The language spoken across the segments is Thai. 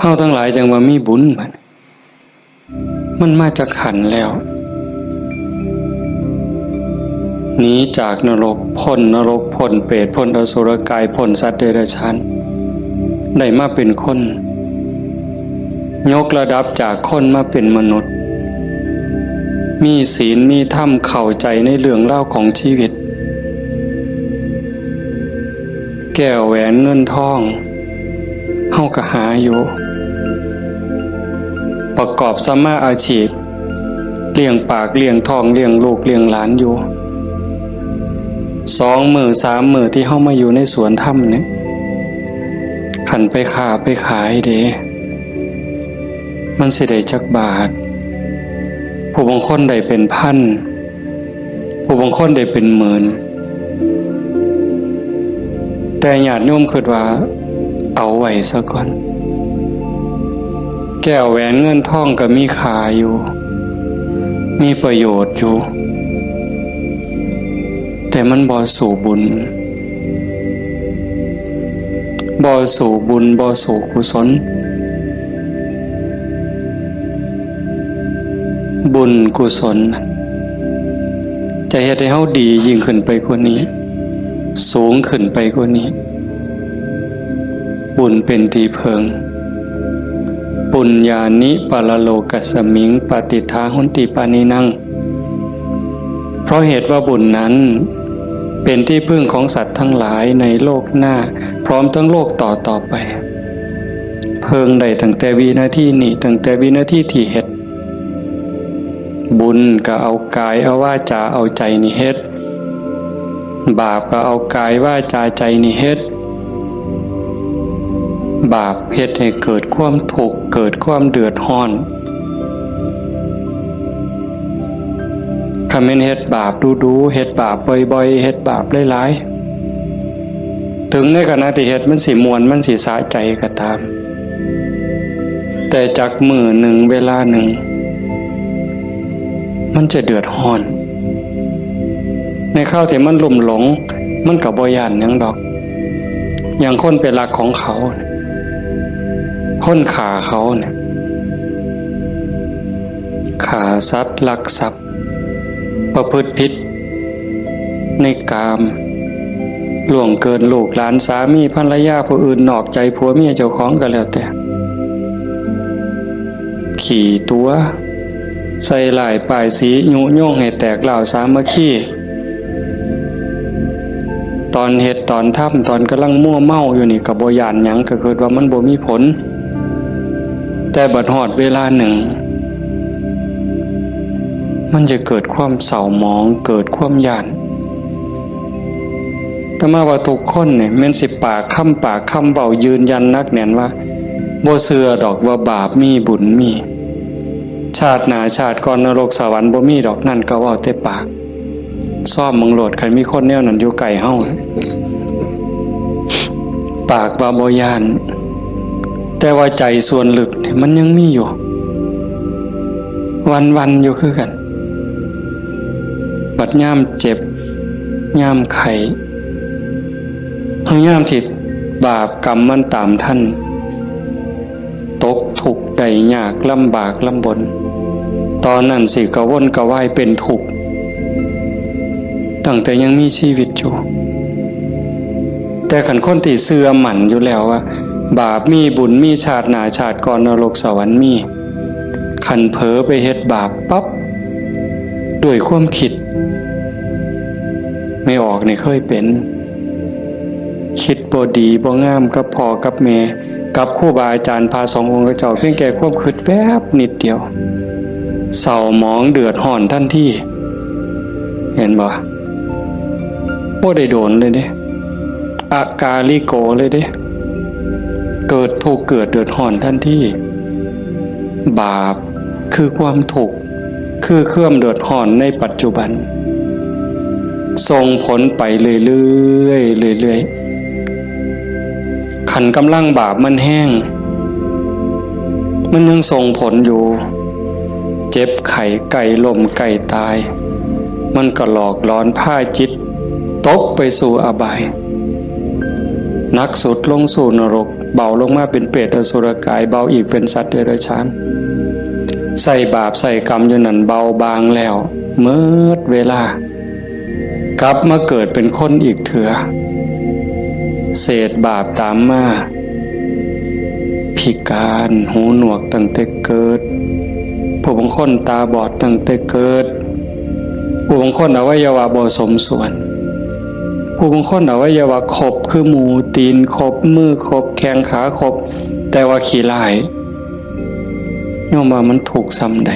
เฮาทั้งหลายจังว่ามีบุญมันมาจากขันแล้วหนีจากนรกพ้นนรกพ้นเปรตพ้นอสุรกายพ้นสัตว์เดรัจฉานได้มาเป็นคนยกระดับจากคนมาเป็นมนุษย์มีศีลมีธรรมเข้าใจในเรื่องเล่าของชีวิตแก้วแหวนเงินทองเฮาก็หาอยู่ประกอบสัมมาอาชีพเลี้ยงปากเลี้ยงท้องเลี้ยงลูกเลี้ยงหลานอยู่2 มื้อ 3 มื้อที่เฮามาอยู่ในสวนธรรมเนี่ยขันไปค้าไปขายเด้มันสิได้จักบาทผู้บางคนได้เป็นพันผู้บางคนได้เป็นหมื่นแต่ญาติโยมคิดว่าเอาไว้ซะก่อนแก้วแหวนเงินทองก็มีค่าอยู่มีประโยชน์อยู่แต่มันบ่สู่บุญบ่สู่บุญบ่สู่กุศลบุญกุศลจะเฮ็ดให้เฮาดียิ่งขึ้นไปกว่านี้สูงขึ้นไปกว่านี้บุญเป็นที่เพิงปุญญานิปะละโลกัสสมิงปฏิทาหุนติปานินังเพราะเหตุว่าบุญนั้นเป็นที่พึ่งของสัตว์ทั้งหลายในโลกหน้าพร้อมทั้งโลกต่อไปเพิงได้ตั้งแต่วินาทีนี้ตั้งแต่วินาทีที่เฮ็ดบุญก็เอากายเอาวาจาเอาใจนี่เฮ็ดบาปก็เอากายวาจาใจนี่เฮ็ดบาปเฮ็ดให้เกิดความทุกข์เกิดความเดือดร้อนคันแม่นเฮ็ดบาปดูๆเฮ็ดบาปบ่อยๆเฮ็ดบาปหลายๆถึงในขณะที่เฮ็ดมันสิม่วนมันสิสะใจก็ตามแต่จากมื้อหนึ่งเวลาหนึ่งมันจะเดือดร้อนในข้าวที่มันลุ่มหลงมันก็บ่ย้านหยังดอกอย่างคนไปรักของเขาคนฆ่าเขาเนี่ยฆ่าสัตว์ลักทรัพย์ประพฤติผิดในกามล่วงเกินลูกหลานสามีภรรยาผู้อื่นนอกใจผัวเมียเจ้าของก็แล้วแต่ขี่ตัวใส่หลายป้ายสียุโยงให้แตกเหล่าสามัคคีตอนเฮ็ดตอนทำตอนกำลังมั่วเมาอยู่นี่ก็บ่ย้านหยังก็คิดว่ามันบ่มีผลแต่บัดฮอดเวลาหนึ่งมันจะเกิดความเศร้าหมองเกิดความย้านแต่มาว่าทุกคนเนี่ยแม่นสิปากคำเว้ายืนยันนักแน่นว่าบ่เชื่อดอกว่าบาปมีบุญมีชาติหน้าชาติก่อนนรกสวรรค์บ่มีดอกนั่นก็เว้าแต่ปากซ่อมมึงโหลดใครมีคนแนวนั้นอยู่ไกลเฮาปากว่าบ่ย้านแต่ว่าใจส่วนลึกเนี่ยมันยังมีอยู่วันๆอยู่คือกันบัดยามเจ็บยามไข้เฮายามที่บาปกรรมมันตามท่านตกทุกข์ได้ยากลำบากลำบนตอนนั้นสิกระวนกระวายเป็นทุกข์ตั้งแต่ยังมีชีวิตอยู่แต่ขันคนที่เชื่อมั่นอยู่แล้วว่าบาปมีบุญมีชาติหน้าชาติก่อนนรกสวรรค์มีขันเผลอไปเฮ็ดบาปปั๊บด้วยความคิดไม่ออกนี่เคยเป็นคิดบ่ดีบ่งามกับพ่อกับแม่กับครูบาอาจารย์พา2 องค์เจ้าเพียงแค่ความคิดแป๊บนิดเดียวเศร้าหมองเดือดร้อนทันทีเห็นบ่บ่ได้โดนเลยเด้อากาลิโกเลยเด้เกิดทุกข์เกิดเดือดร้อนทันทีบาปคือความทุกข์คือเครื่องเดือดร้อนในปัจจุบันส่งผลไปเรื่อยๆขันกำลังบาปมันแห้งมันยังส่งผลอยู่เจ็บไข้ไก่ล้มไก่ตายมันก็หลอกหลอนพาจิตตกไปสู่อบายนักสุดลงสู่นรก เบาลงมาเป็นเปรตอสุรกายเบาอีกเป็นสัตว์เดรัจฉานใส่บาปใส่กรรมอยู่นั่นเบาบางแล้วเมื่อเวลากลับมาเกิดเป็นคนอีกเถื่อเศษบาปตามมาพิการหูหนวกตั้งแต่เกิดผู้บางคนตาบอดตั้งแต่เกิดผู้บางคนอวัยวะบ่สมส่วนผู้บางคนอวัยวะครบคือหมูตีนครบมือครบแข้งขาครบแต่ว่าขี้ร้ายโยมว่ามันถูกซ้ำใด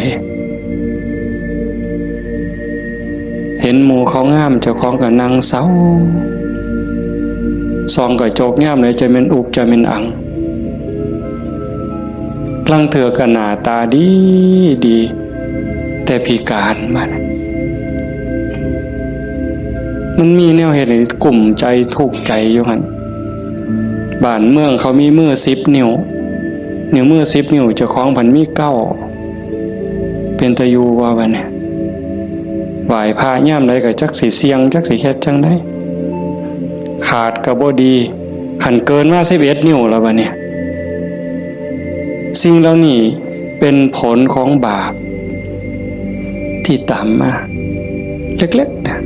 เห็นหมูเขางามเจ้าของก็นั่งเศร้าซองก็โจกงามเลยจะเป็นอุกจะเป็นอังลังเถื่อก็หน้าตาดีดีแต่พิการมันมีแนวเหตุในกลุ่มใจทุกข์ใจอยู่หั่นบ้านเมืองเขามีมือ10 นิ้วมือ10 นิ้วเจ้าของพันมี9เป็นตะยูว่าบัดนี้ไหว้พระย่ามใดก็จักสิเสียงจักสิเฮ็ดจังได๋ขาดก็บ่ดีคันเกินมา11 นิ้วแล้วบัดนี้สิ่งเหล่านี้เป็นผลของบาปที่ตามมาเล็กๆนะ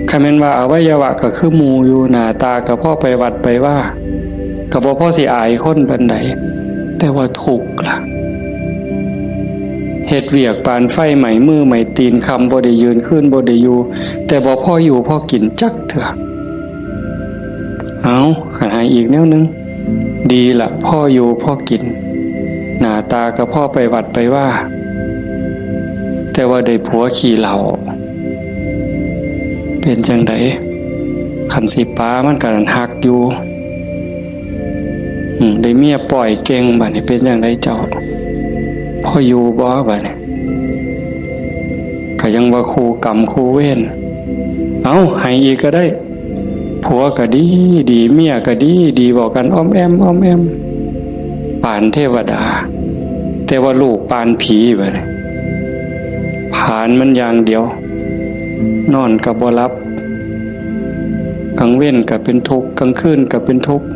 คำแม่นว่าอวัยวะก็คือหมู่อยู่หน้าตาก็พ่อไปวัดไปว่าก็บ่พอสิอายคนปานใดแต่ว่าทุกข์ล่ะเฮ็ดเวียกปานไฟไหม้มือไหม้ตีนคำบ่ได้ยืนขึ้นบ่ได้อยู่แต่บ่พออยู่พอกินจักเถื่อเอาขันหาอีกแนวนึงดีละพ่ออยู่พ่อกินหน้าตาก็พ่อไปวัดไปว่าแต่ว่าได้ผัวขี่เหล่าเป็นจังไดขันสิป้ามันก็หักอยู่ได้เมียปล่อยเก่งบัดนี้เป็นจังไดเจ้าพ่ออยู่บ่บัดนี้ก็ยังว่าคู่กรรมคู่เวรเอาให้อีกก็ได้ผัวก็ดีดีเมียก็ดีดีบอกกันอ้อมแอมอ้อมแอมปานเทวดาแต่ว่าลูกปานผีบัดนี้ผ่านมันอย่างเดียวนอนก็บ่หลับกลางเว้นก็เป็นทุกข์กลางคืนก็เป็นทุกข์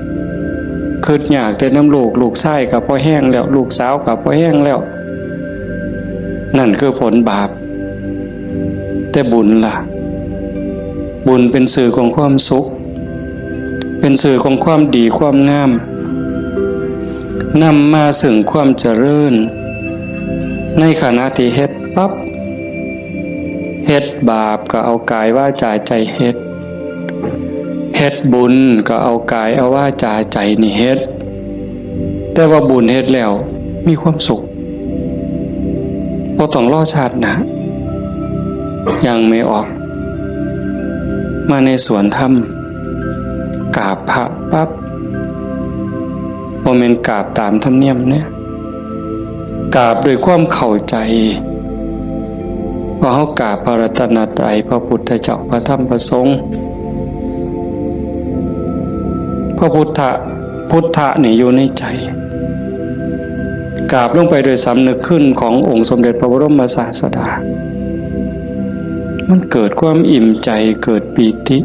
คิดอยากแต่น้ำลูกชายก็พอแห้งแล้วลูกสาวก็พอแห้งแล้วนั่นคือผลบาปแต่บุญล่ะบุญเป็นสื่อของความสุขเป็นสื่อของความดีความงามนำมาซึ่งความเจริญในขณะที่เฮ็ดปั๊บเฮ็ดบาปก็เอากายวาจาใจเฮ็ดบุญก็เอากายเอาวาจาใจนี่เฮ็ดแต่ว่าบุญเฮ็ดแล้วมีความสุขบ่ต้องรอชาติหน้ายังไม่ออกมาในสวนธรรมกราบพระปั๊บบ่แม่นกราบตามธรรมเนียมเนี่ยกราบด้วยความเข้าใจว่าเฮากราบพระรัตนตรัยพระพุทธเจ้าพระธรรมพระสงฆ์พระพุทธะนี่อยู่ในใจกราบลงไปโดยสำนึกขึ้นขององค์สมเด็จพระบรมศาสดามันเกิดความอิ่มใจเกิดปีติ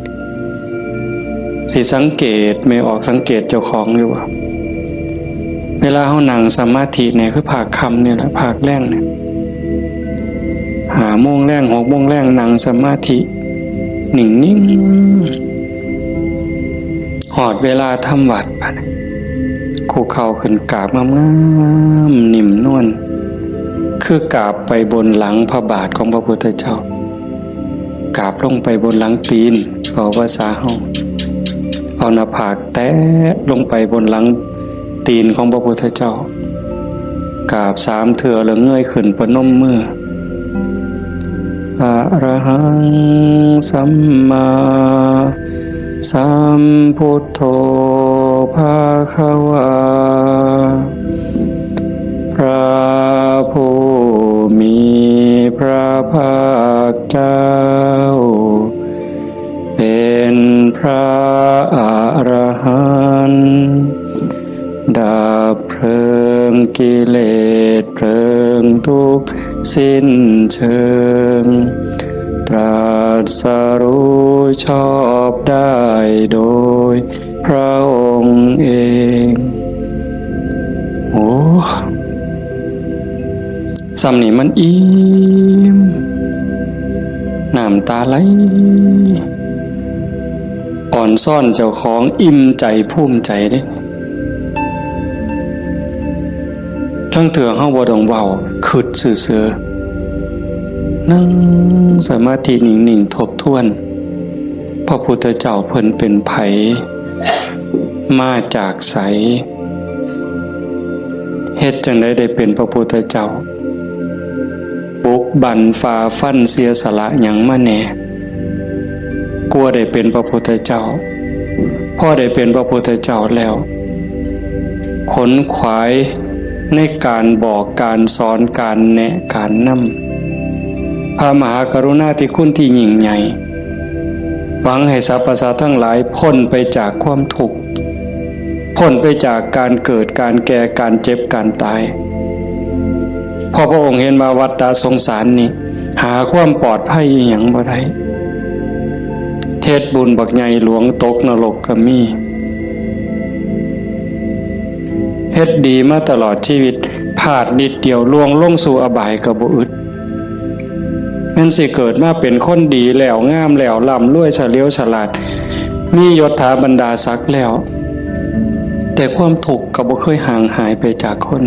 สิสังเกตไม่ออกสังเกตเจ้าของอยู่ว่าเวลาเฮานั่งสมาธิเนี่ยคือภาคค่ำเนี่ยแหละภาคแรงเนี่ย5 โมงแรง6 โมงแรงนั่งสมาธินิ่งๆหอดเวลาทำวัดบัดคู่เข่าขึ้นกราบงามๆนิ่มนวลคือกราบไปบนหลังพระบาทของพระพุทธเจ้ากราบลงไปบนหลังตีนเอาภาษาเฮาเอาหน้าผากแตะลงไปบนหลังตีนของพระพุทธเจ้ากราบ3 เทื่อแล้วเงยขึ้นประนมมืออะระหังสัมมาสัมพุทโธภะคะวาพระผู้มีพระภาคเจ้าเป็นพระอรหันต์ดับเพลิงกิเลสเพลิงทุกข์สิ้นเชิงตรัสรู้ชอบได้โดยพ ระองค์เองโอ้สำนี่มันอิ่มน้ำตาไหลอ่อนซ่อนเจ้าของอิ่มใจภูมิใจเด้ทั้งเถื่อเฮาบ่ต้องเว้าคิดซื่อๆนั่งสมาธินิ่งๆทบทวนพระพุทธเจ้าเพิ่นเป็นไผมาจากไสเฮ็ดจังได๋ได้เป็นพระพุทธเจ้าบุกบั่นฝ่าฟันเสียสละหยังมาแน่กลัวได้เป็นพระพุทธเจ้าพอได้เป็นพระพุทธเจ้าแล้วขนขวายในการบอกการสอนการแนะการนำพระมหากรุณาธิคุณที่ยิ่งใหญ่หวังให้สรรพสัตว์ทั้งหลายพ้นไปจากความทุกข์พ้นไปจากการเกิดการแก่การเจ็บการตายพอพระองค์เห็นว่าวัฏสงสารนี่หาความปลอดภัยอีหยังบ่ได้เทศบุญบักใหญ่หลวงตกนรกก็มีเฮ็ดดีมาตลอดชีวิตพลาดนิดเดียวล่วงลงสู่อบายก็บ่อึดแม่นสิเกิดมาเป็นคนดีแล้วงามแล้วร่ำรวยเฉลียวฉลาดมียศถาบรรดาศักดิ์แล้วแต่ความทุกข์ก็บ่เคยห่างหายไปจากคน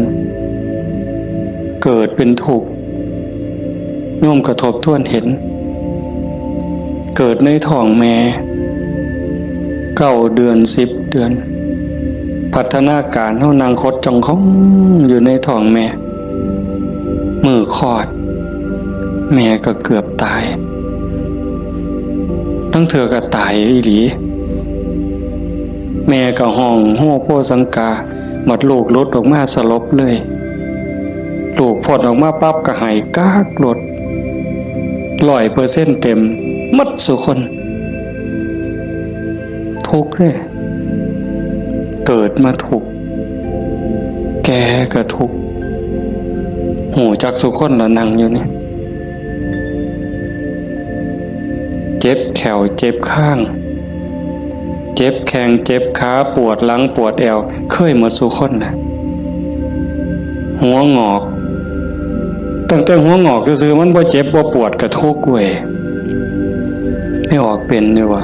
เกิดเป็นทุกข์โยมกระทบทวนเห็นเกิดในท้องแม่9 เดือน10 เดือนพัฒนาการเฮานั่งคดจ้องของอยู่ในท้องแม่มือคลอดแม่ก็เกือบตายทั้งเธอก็ตายอีหลีแม่ก็ห้องโฮโพสังกาหมดลูกลดออกมาสลบเลยลูกพดออกมาปั๊บก็หายกากลด100%เต็มหมดสุคนทุกข์เลยเกิดมาทุกข์แก่ก็ทุกข์หูจักสุคนละนั่งอยู่นี่เจ็บแขวเจ็บข้างเจ็บแข้งเจ็บขาปวดหลังปวดแอวเคยหมดสุคนนะหัวงอกตั้งแต่หัวงอกก็คือมันบ่เจ็บบ่ปวดก็ทุกข์เว้ยไม่ออกเป็นนี่วะ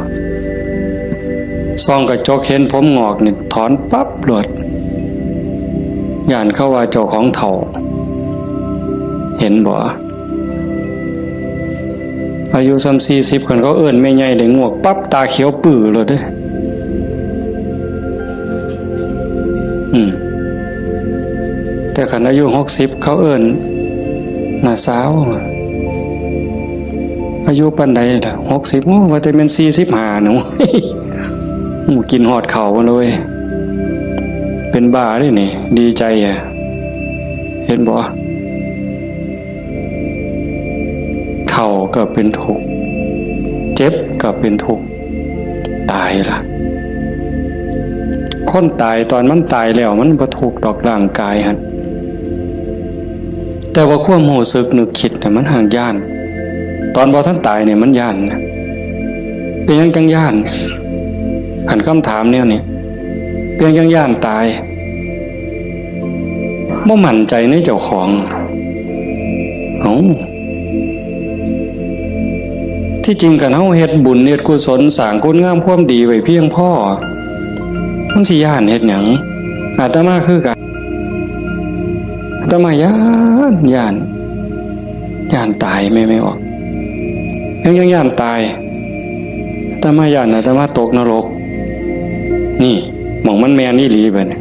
ซองกระจกเห็นผมงอกนี่ถอนปั๊บหลดย่านเข้าว่าเจ้าของเฒ่าเห็นบ่อายุ40คนเขาเอิ้นแม่ใหญ่ได้งวกปั๊บตาเขียวปื้อเลยเด้แต่คันอายุ60เขาเอิ้นน่าสาวอายุปานใดล่ะ60โอ้ว่าแต่แม่น45หนูกินฮอดข้าวเลยเป็นบ้าเด้นี่ดีใจอ่ะเห็นบ่เฒ่าก็เป็นทุกข์เจ็บก็เป็นทุกข์ตายล่ะคนตายตอนมันตายแล้วมันบ่ทุกข์ดอกร่างกายหั่นแต่ว่าความรู้สึกนึกคิดน่ะมันห่างย่านตอนบ่ทันตายเนี่ยมันย่านนะเป็นหยังจังย่านหันคำถามแนวนี้เป็นหยังจังย่านตายบ่มั่นใจในเจ้าของที่จริงกันเฮาเฮ็ดบุญเฮ็ดกุศลสร้างคุณงามความดีไว้เพียงพอมันสิย่านเฮ็ดหยังอาตมาคือกันอาตมาย่านตายไม่ออกยังย่านตายอาตมาย่านอาตมาตกนรกนี่หม่องมันแม่นอีหลีบัดนี้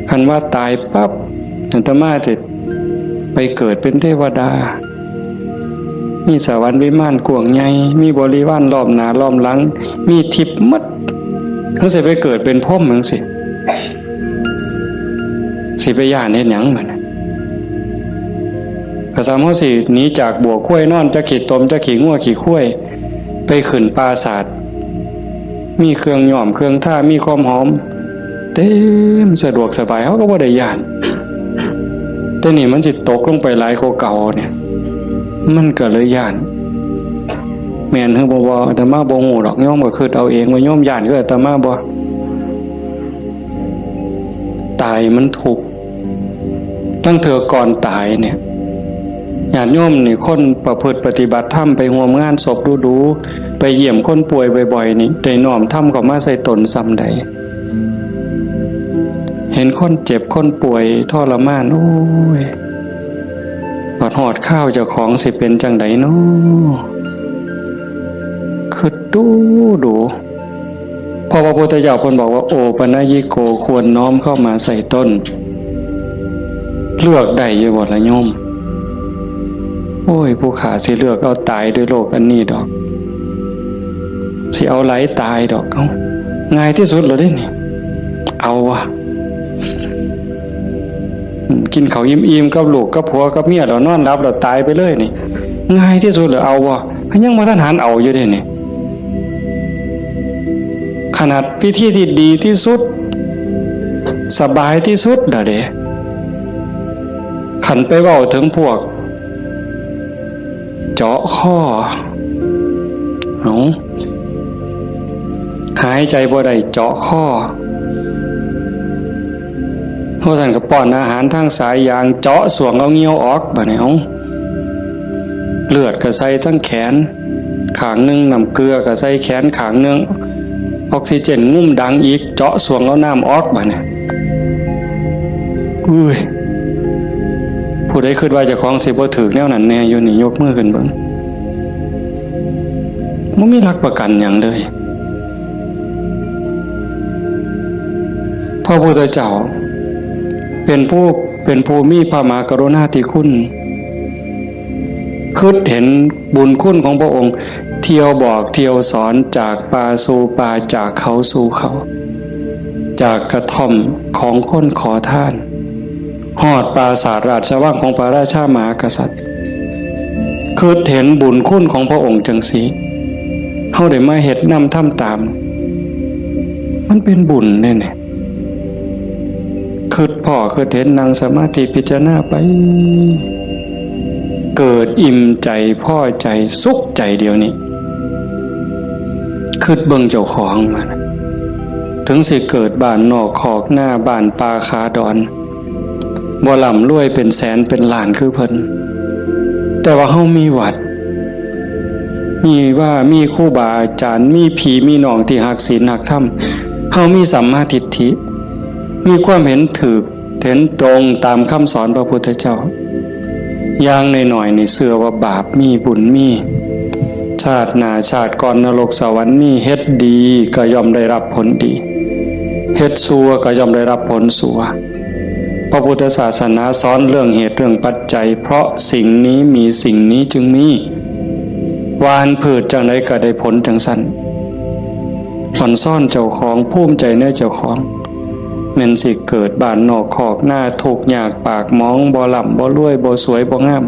คันว่าตายปั๊บอาตมาจะไปเกิดเป็นเทวดามีสวรรค์วิมานกว้างใหญ่มีบริวารล้อมหน้าล้อมหลังมีทิพย์หมดทั้งสิไปเกิดเป็นพรหมจังสิไปย่านเฮ็ดหยังบัดนี้ภาษาเฮาสิหนีจากบัวข้วยนอนจะขี้ตมจะขี้งัวขี้ข้วยไปขึ้นปราสาทมีเครื่องย้อมเครื่องท่ามีความหอมเต็มสะดวกสบายเฮาก็บ่ได้ย่านแต่นี่มันสิตกลงไปหลายกว่าเก่าเนี่ยมันก็เลยย่านแม่นคือบ่อาตมาบ่ฮู้ดอกโยมก็คิดเอาเองว่าโยมย่านคืออาตมาบ่ ตายมันทุกข์ตั้งเถื่อก่อนตายเนี่ยญาติโยมนี่คนประพฤติปฏิบัติธรรมไปร่วมงานศพดูๆไปเยี่ยมคนป่วยบ่อยๆนี่ได้น้อมธรรมเข้ามาใส่ตนซ้ำใดเห็นคนเจ็บคนป่วยทรมานโอ้ยบัดหอดข้าวเจ้าของสิเป็นจังไดเนาะคือดูพอพระพุทธเจ้าเพิ่นบอกว่าโอปนญิโกควรน้อมเข้ามาใส่ต้นเลือกได้อยู่บ่ล่ะโยมโอ้ยผู้ขาสิเลือกเอาตายด้วยโรคอันนี้ดอกสิเอาไหลตายดอกเอาง่ายที่สุดเลยได้นี่เอาวะกินข้าวอิ่มๆกับลูกกับผัวกับเมียแล้วนอนหลับแล้วตายไปเลยนี่ง่ายที่สุดเลยเอาวะยังบ่ทันหันเอาอยู่เด้นี่ขนาดพิธีที่ดีที่สุดสบายที่สุดเด้ขันไปเว้าถึงพวกเจาะข้อหายใจบ่ได้เจาะข้อเพราะท่านก็ป้อนอาหารทางสายยางเจาะสวงเอาเงี้ยวออกบ่เนี่ยเลือดก็ใส่ทั้งแขนขางนึงน้ำเกลือก็ใส่แขนขางนึงออกซิเจนงุ่มดังอีกเจาะสวงเอาน้ำออกบ่เนี่ยอุ้ยผู้ใดคิดว่าเจ้าของสิบ่ถึกแนวนั้นแน่อยู่นี่ยกมือขึ้นเบิ่งบ่มีหลักประกันหยังเลยพระพุทธเจ้าเป็นผู้มีพระมหากรุณาธิคุณคิดเห็นบุญคุณของพระองค์เที่ยวบอกเที่ยวสอนจากป่าสู่ป่าจากเขาสู่เขาจากกระท่อมของคนขอทานฮอดปราสาทราชวังของพระราชามหากษัตริย์คิดเห็นบุญคุณของพระองค์จังสีเฮาได้มาเฮ็ดนำทำตามมันเป็นบุญแน่ๆคิดพ่อคิดเห็นนั่งสมาธิพิจารณาไปเกิดอิ่มใจพอใจสุขใจเดียวนี้คิดเบิ่งเจ้าของมันถึงสิเกิดบ้านนอกขอกหน้าบ้านป่าคาดอนบ่ร่ำรวยเป็นแสนเป็นล้านคือเพิ่นแต่ว่าเฮามีวัดมีครูบาอาจารย์มีพี่มีน้องที่รักศีลรักธรรมเฮามีสัมมาทิฏฐิมีความเห็นถูกเห็นตรงตามคำสอนพระพุทธเจ้าอย่างน้อยๆนี่เชื่อว่าบาปมีบุญมีชาติหน้าชาติก่อนนรกสวรรค์มีเฮ็ดดีก็ย่อมได้รับผลดีเฮ็ดชั่วก็ย่อมได้รับผลชั่วพระพุทธศาสนาสอนเรื่องเหตุเรื่องปัจจัยเพราะสิ่งนี้มีสิ่งนี้จึงมีวานพืชจังไดก็ได้ผลจังซั่นผ่อนซ่อนเจ้าของภูมิใจในเจ้าของแม่นสิเกิดบ้านนอกคอกหน้าทุกข์ยากปากมองบ่ร่ำบ่รวยบ่สวยบ่งาม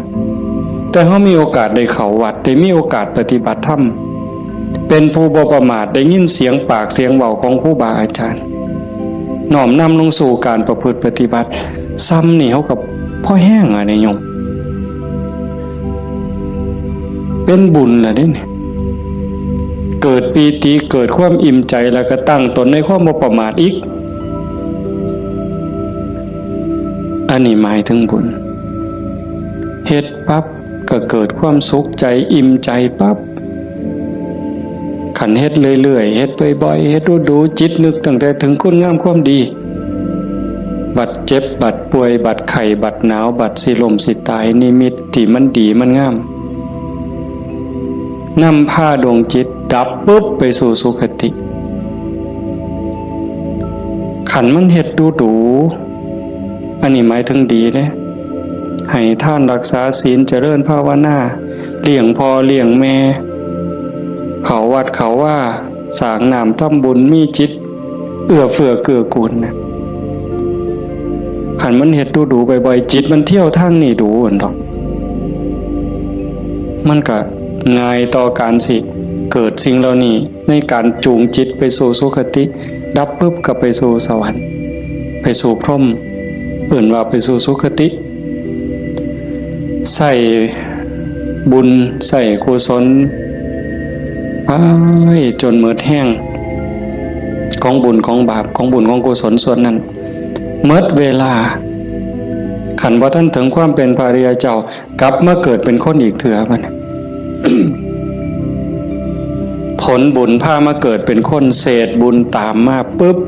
แต่เฮามีโอกาสได้เข้าวัดได้มีโอกาสปฏิบัติธรรมเป็นผู้บ่ประมาทได้ยินเสียงปากเสียงเว้าของครูบาอาจารย์น้อมนำลงสู่การประพฤติปฏิบัติซ้ำนี่เฮากับพ่อแห้งอ่ะเนี่ยโยมเป็นบุญล่ะเด้นี่เกิดปีติเกิดความอิ่มใจแล้วก็ตั้งตนในความบ่ประมาทอีกอันนี้หมายถึงบุญเฮ็ดปั๊บก็เกิดความสุขใจอิ่มใจปั๊บขันเฮ็ดเรื่อยๆเฮ็ดบ่อยๆเฮ็ดดูจิตนึกตั้งแต่ถึงคุณงามความดีบัดเจ็บบัดป่วยบัดไข้บัดหนาวบัดสิลมสิตายนิมิตที่มันดีมันงามนำพาดวงจิตดับปุ๊บไปสู่สุคติขันมันเฮ็ดดูอันนี้หมายถึงดีเด้ให้ท่านรักษาศีลเจริญภาวนาเลี้ยงพ่อเลี้ยงแม่เขาวัดเขาว่าสร้างน้ำทำบุญมีจิตเอื้อเฟื้อเกื้อกูลนะขันมันเฮ็ดดูบ่อยๆจิตมันเที่ยวทางนี้ดูอั่นดอกมันก็ง่ายต่อการสิเกิดสิ่งเหล่านี้ในการจูงจิตไปสู่สุคติดับปุ๊บก็ไปสู่สวรรค์ไปสู่พรหมเอื่นว่าไปสู่สุคติใส่บุญใส่กุศลไปจนหมดแห้งของบุญของบาปของบุญของกุศลส่วนนั้น เมื่อเวลาขันว่าท่านถึงความเป็นพระอริยเจ้ากลับมาเกิดเป็นคนอีกเถื่อมัน ผลบุญพามาเกิดเป็นคนเศษบุญตามมาปุ๊บ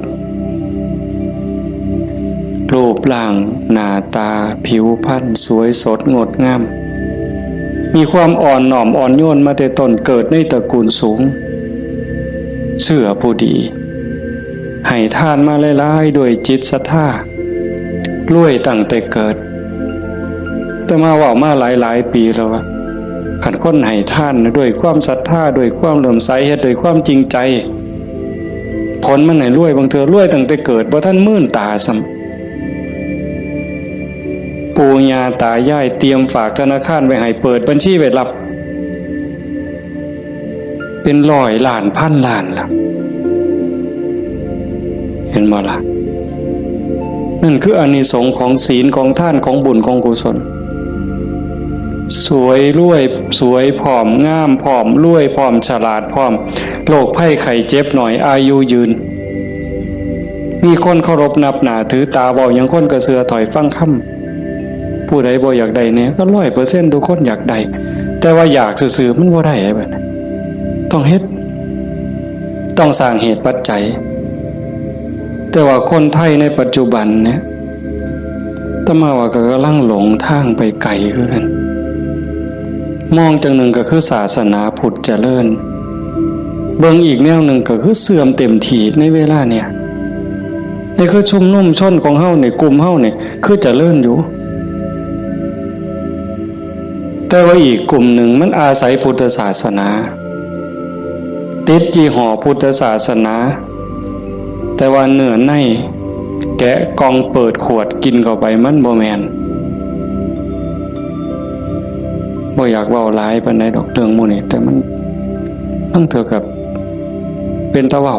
รูปร่างหน้าตาผิวพรรณสวยสดงดงามมีความอ่อนหน่อมอ่อนโยนมาแต่ต้นเกิดในตระกูลสูงเชื่อผู้ดีให้ทานมาหลายๆด้วยจิตศรัทธารวยตั้งแต่เกิดแต่มาว่ามาหลายปีแล้วว่าขันคนให้ทานด้วยความศรัทธาด้วยความเลื่อมใสเฮ็ดด้วยความจริงใจผลมันให้รวยบางเทื่อรวยตั้งแต่เกิดบ่ทันมื่นตาซ้ำปู่ย่าตายายเตรียมฝากธนาคารไว้ให้เปิดบัญชีไว้รับเป็นร้อยล้านพันล้านล่ะเห็นบ่ล่ะนั่นคืออานิสงส์ของศีลของทานของบุญของกุศลสวยรวยสวยผอมงามผอมรวยผอมฉลาดผอมโรคภัยไข้เจ็บหน่อยอายุยืนมีคนเคารพนับหน้าถือตาเว้าหยังคนก็เชื่อถอยฟังคำผู้ใดบ่อยากได้เนี่ยก็ 100% ทุกคนอยากได้แต่ว่าอยากซื่อๆมันบ่ได้แบบนั้นต้องเฮ็ดต้องสร้างเหตุปัจจัยแต่ว่าคนไทยในปัจจุบันเนี่ยตมาว่าก็กำลังหลงทางไปไกลคือกันมองจังหนึ่งก็คือศาสนาพุทธเจริญเบิ่งอีกแนวหนึ่งก็คือเสื่อมเต็มทีในเวลาเนี่ยนี่คือชุมนุมชนของเฮาเนี่ยกลุ่มเฮาเนี่ยคือเจริญอยู่แต่ว่าอีกกลุ่มหนึ่งมันอาศัยพุทธศาสนาติดยี่ห้อพุทธศาสนาแต่ว่าเนื้อในแกะกล่องเปิดขวดกินเข้าไปมันบ่แม่นบ่อยากเว้าหลายปานใดดอกเรื่องหมู่นี้แต่มันเถือกับเป็นตะเว้า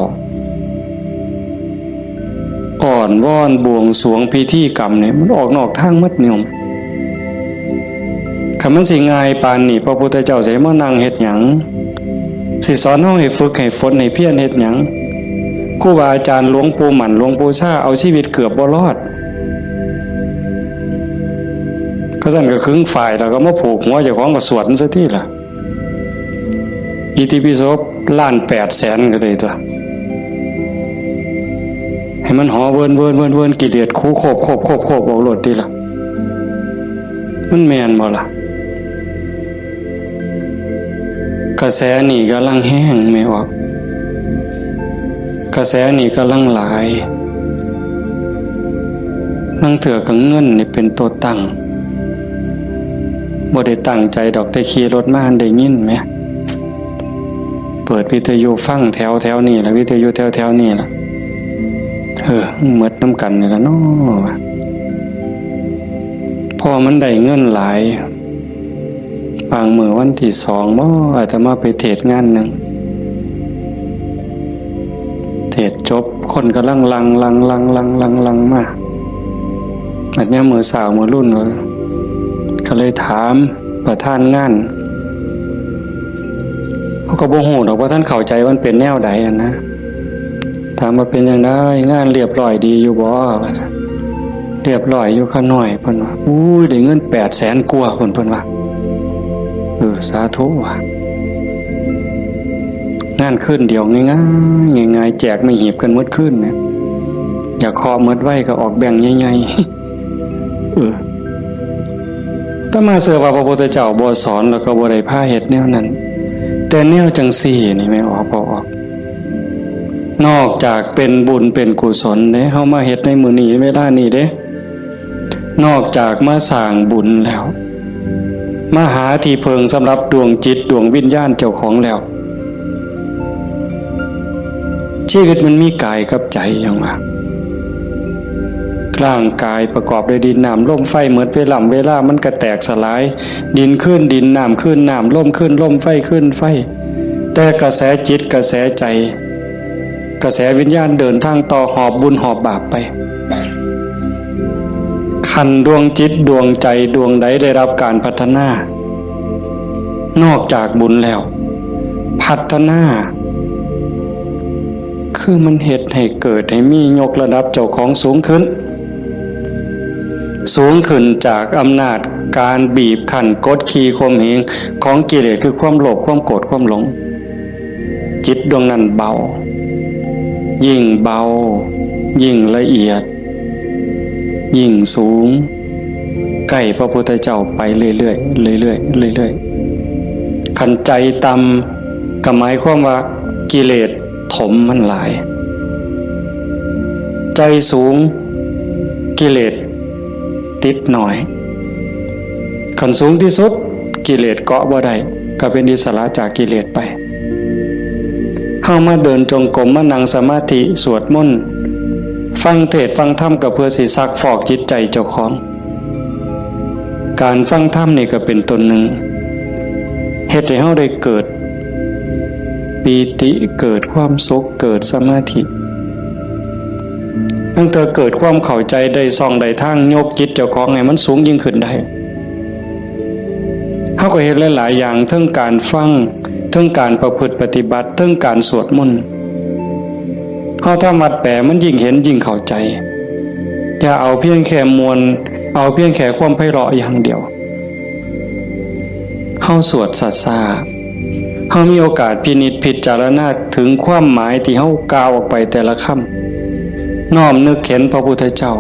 อ่อนวอนบวงสรวงพิธีกรรมเนี่ยมันออกนอกทางมัดนิยมคันมันสิง่ายปานนี้พระพุทธเจ้าสิมานั่งเฮ็ดหยังสิสอนเฮาให้ฝึกให้ฝนให้เพียรเฮ็ดหยังครูบาอาจารย์หลวงปู่หมั่นหลวงปู่ชาเอาชีวิตเกือบบ่รอดก็สั่นก็ครึ่งฝ่ายแล้วก็มาผูกหัวเจ้าของก็สวดซะทีล่ะอิติปิโส1,800,000ก็ได้ตัวให้มันหอเวินกิเลสคูโคบเอาโลดติล่ะมันแม่นบ่ล่ะกระแสนี่กำลังแห้งไม่ออกกระแสนี่กำลังหลายนั่งเถื่อกับเงินนี่เป็นตัวตั้งบ่ได้ตั้งใจดอกแต่ขี่รถมาได้ยินไหมเปิดวิทยุฟังแถวนี่ล่ะวิทยุแถวนี่ล่ะหมดน้ำกันนี่ล่ะเนาะพอมันได้เงินหลายบางมื้อวันที่2บ่อาจจะมาไปเทศงานนึงเทศจบคนกำลังลังมาอันนี้มือสาวมือรุ่นก็เลยถามประธานงานเขาก็บ่ฮู้ดอกว่าท่านเข้าใจว่ามันเป็นแนวใดนะถามว่าเป็นจังได๋งานเรียบร้อยดีอยู่บ่ว่าซั่นเรียบร้อยอยู่ข้าน้อยเพิ่นว่าอุ้ยได้เงิน800,000กว่าเพิ่นว่าสาธุว่ะงานขึ้นเดียวง่ายแจกไม่หีบกันหมดขึ้นเนี่ยอยากคอหมดไว้ก็ออกแบ่งใหญ่ๆถ้ามาเสือว่าพระพุทธเจ้าบ่สอนแล้วก็บ่ได้พาเฮ็ดแนวนั้นแต่แนวจังซี่นี่ไม่ออกบ่ออกนอกจากเป็นบุญเป็นกุศลเด้เฮามาเฮ็ดในมื้อนี้เวลานี้เด้นอกจากมาสร้างบุญแล้วมาหาที่เพิงสำหรับดวงจิตดวงวิญญาณเจ้าของแล้วชีวิตมันมีกายกับใจอย่างว่าร่างกายประกอบด้วยดินน้ำลมไฟเหมือนเวลามันก็แตกสลายดินขึ้นดินน้ำขึ้นน้ำลมขึ้นลมไฟขึ้นไฟแต่กระแสจิตกระแสใจกระแสวิญญาณเดินทางต่อหอบบุญหอบบาปไปขันดวงจิตดวงใจดวงใดได้รับการพัฒนานอกจากบุญแล้วพัฒนาคือมันเหตุให้เกิดให้มียกระดับเจ้าของสูงขึ้น สูงขึ้นจากอำนาจการบีบคั้นกดขี่ข่มเหงของกิเลสคือความโลภความโกรธความหลงจิตดวงนั้นเบายิ่งเบายิ่งละเอียดยิ่งสูงใกล้พระพุทธเจ้าไปเรื่อยๆเรื่อยๆเรื่อยๆขันใจต่ำก็หมายความว่ากิเลสถมมันหลายใจสูงกิเลสติดหน่อยขันสูงที่สุดกิเลสเกาะบ่ได้ก็เป็นอิสระจากกิเลสไปเข้ามาเดินจงกรมมานั่งสมาธิสวดมนต์ฟังเทศน์ฟังธรรมก็เพื่อสิซักฟอกจิตใจเจ้าของการฟังธรรมนี่ก็เป็นตนหนึ่งเฮ็ดให้เฮาได้เกิดปีติเกิดความสุขเกิดสมาธิตั้งแต่เกิดความเข้าใจได้ส่องได้ทางยกจิตเจ้าของให้มันสูงยิ่งขึ้นได้เฮาก็เฮ็ดหลายๆอย่างทั้งการฟังทั้งการประพฤติปฏิบัติทั้งการสวดมนต์เฮาทำวัดแปลมันยิ่งเห็นยิ่งเข้าใจอย่าเอาเพียงแค่มวลเอาเพียงแค่ความไพเราะอย่างเดียวเฮาสวดซ่าๆเฮามีโอกาสพินิจพิจารณาถึงความหมายที่เฮากล่าวออกไปแต่ละคำน้อมนึกเห็นพระพุทธเจ้า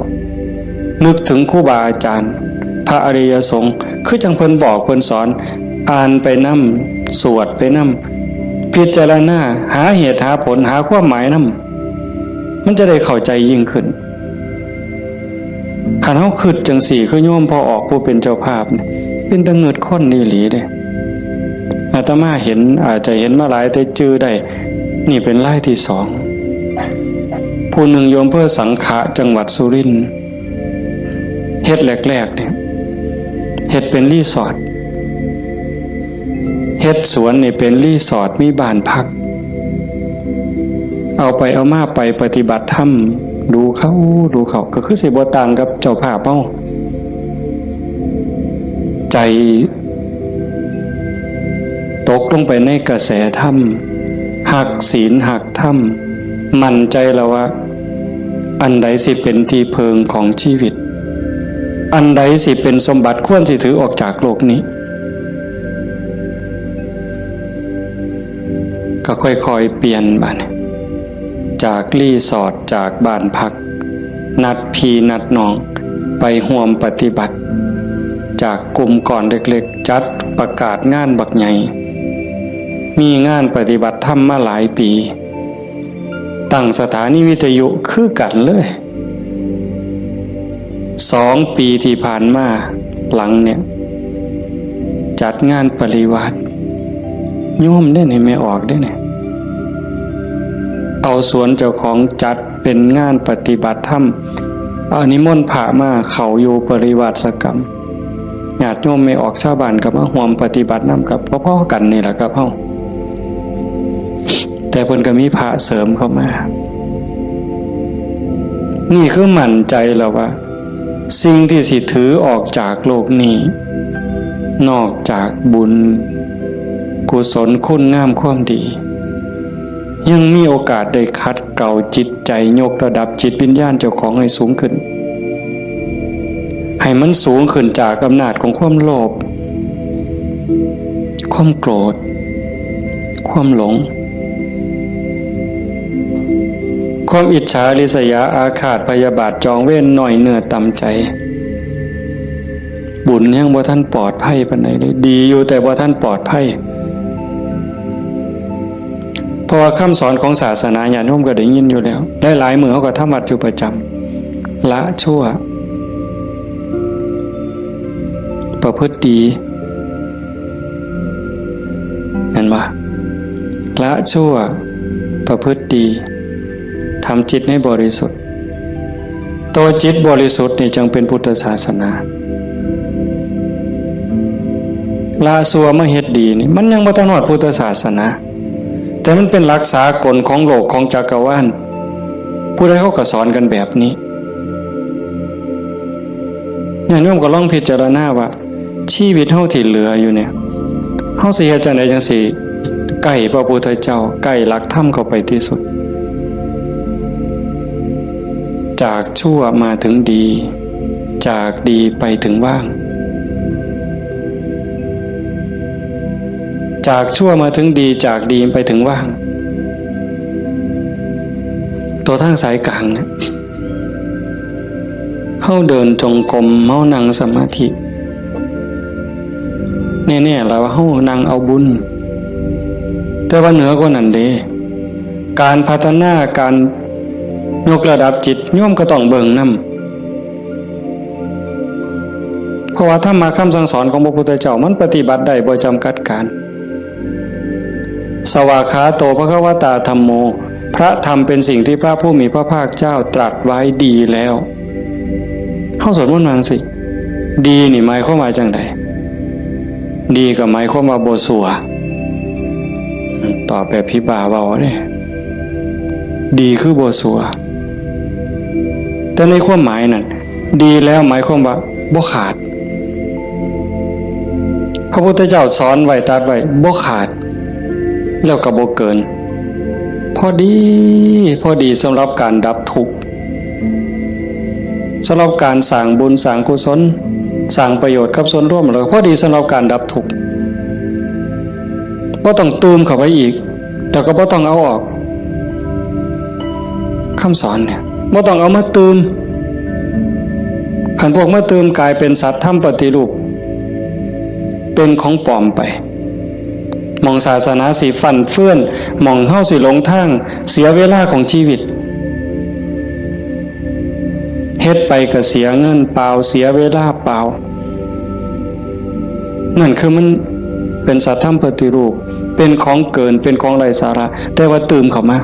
นึกถึงครูบาอาจารย์พระอริยสงฆ์คือจังเพิ่นบอกเพิ่นสอนอ่านไปนำสวดไปนำพิจารณาหาเหตุหาผลหาความหมายนำมันจะได้เข้าใจยิ่งขึ้นคันเฮาคิดจังสี่คือโยมพอออกผู้เป็นเจ้าภาพนี่เป็นตะเงิดคนอีหลีเด้อาตมาเห็นอาจจะเห็นมาหลายแต่จื้อได้นี่เป็นรายที่2ผู้หนึ่งโยมเพื่อสังขะจังหวัดสุรินทร์เฮ็ดแรกๆเนี่ยเฮ็ดเป็นรีสอร์ทเฮ็ดสวนนี่เป็นรีสอร์ทมีบ้านพักเอาไปเอามาไปปฏิบัติธรรมดูเขาก็คือสิบ่ต่างกับเจ้าภาพเฮาใจตกลงไปในกระแสธรรมหักศีลหักธรรมมั่นใจแล้วว่าอันใดสิเป็นที่เพิงของชีวิตอันใดสิเป็นสมบัติควรสิถือออกจากโลกนี้ก็ค่อยๆเปลี่ยนบัดนี้จากรีสอร์ทจากบ้านพักนัดพี่นัดน้องไปร่วมปฏิบัติจากกลุ่มก่อนเล็กๆจัดประกาศงานบักใหญ่มีงานปฏิบัติธรรมมาหลายปีตั้งสถานีวิทยุคือกันเลย2 ปีที่ผ่านมาหลังเนี่ยจัดงานปริวาสโยมได้ไหนไม่ออกได้ไหนเอาสวนเจ้าของจัดเป็นงานปฏิบัติธรรมเอานิมนต์พระมาเข้าอยู่ปริวาสกรรมญาติโยมไม่ออกชาวบ้านกับมาร่วมปฏิบัตินำกับพ่อๆกันนี่แหละครับเฮาแต่เพิ่นก็มีพระเสริมเข้ามานี่คือมั่นใจแล้วว่าสิ่งที่สิถือออกจากโลกนี้นอกจากบุญกุศลคุณงามความดียังมีโอกาสได้คัดเกลาจิตใจยกระดับจิตวิญญาณเจ้าของให้สูงขึ้นให้มันสูงขึ้นจากอำนาจของความโลภความโกรธความหลงความอิจฉาริษยาอาฆาตพยาบาทจองเว้นหน่อยเนื้อต่ำใจบุญยังบ่ท่านปลอดภัยปานใดเลยดีอยู่แต่บ่ท่านปลอดภัยเพราะว่าคำสอนของศาสนาญาติโยมก็ได้ยินอยู่แล้วหลายๆมื้อเฮาก็ทำวัดอยู่ประจำละชั่วประพฤติดีเห็นบ่ละชั่วประพฤติดีทำจิตให้บริสุทธิ์ตัวจิตบริสุทธิ์นี่จึงเป็นพุทธศาสนาละชั่วมาเฮ็ดดีนี่มันยังบ่ทันฮอดพุทธศาสนาแต่มันเป็นหลักสากลของโลกของจักรวาลผู้ใดเขาก็สอนกันแบบนี้ญาติโยมก็ลองพิจารณาว่าชีวิตเฮาที่เหลืออยู่เนี่ยเฮาสิเฮ็ดจังได๋จังสิใกล้พระพุทธเจ้าใกล้หลักธรรมเข้าไปที่สุดจากชั่วมาถึงดี จากดีไปถึงว่างจากชั่วมาถึงดีจากดีไปถึงว่างตัวทางสายกลางเนี่ยเฮาเดินจงกรมเฮานั่งสมาธิแน่ๆแล้วเฮานั่งเอาบุญแต่ว่าเหนือกว่านั้นเด้การพัฒนาการยกระดับจิตโยมก็ต้องเบิ่งนำเพราะว่าธรรมะคำสั่งสอนของพระพุทธเจ้ามันปฏิบัติได้บ่จำกัดการสวากขาโตภควตาธัมโมพระธรรมเป็นสิ่งที่พระผู้มีพระภาคเจ้าตรัสไว้ดีแล้วเฮาสวดมนต์ว่าจังซี่ดีนี่หมายความว่าจังได๋ดีก็หมายความว่าบ่ชั่วตอบแบบพี่บ่าเว้าเด้ดีคือบ่ชั่วแต่ในความหมายนั้นดีแล้วหมายความว่าบ่ขาดพระพุทธเจ้าสอนไว้ตรัสไว้บ่ขาดแล้วก็บ่เกินพอดีสำหรับการดับทุกข์สำหรับการสร้างบุญสร้างกุศลสร้างประโยชน์กับส่วนรวมแล้วพอดีสำหรับการดับทุกข์บ่ต้องเติมเข้าไปอีกแล้วก็บ่ต้องเอาออกคำสอนเนี่ยบ่ต้องเอามาเติมคันพวกมาเติมกลายเป็นสัตว์ทำปฏิรูปเป็นของปลอมไปมองศาสนาสิฟั่นเฟื่อนมองเฮาสิหลงทางเสียเวลาของชีวิตเฮ็ดไปก็เสียเงินเปล่าเสียเวลาเปล่านั่นคือมันเป็นสัตว์ทำปฏิรูปเป็นของเกินเป็นของไร้สาระแต่ว่าเติมเข้ามา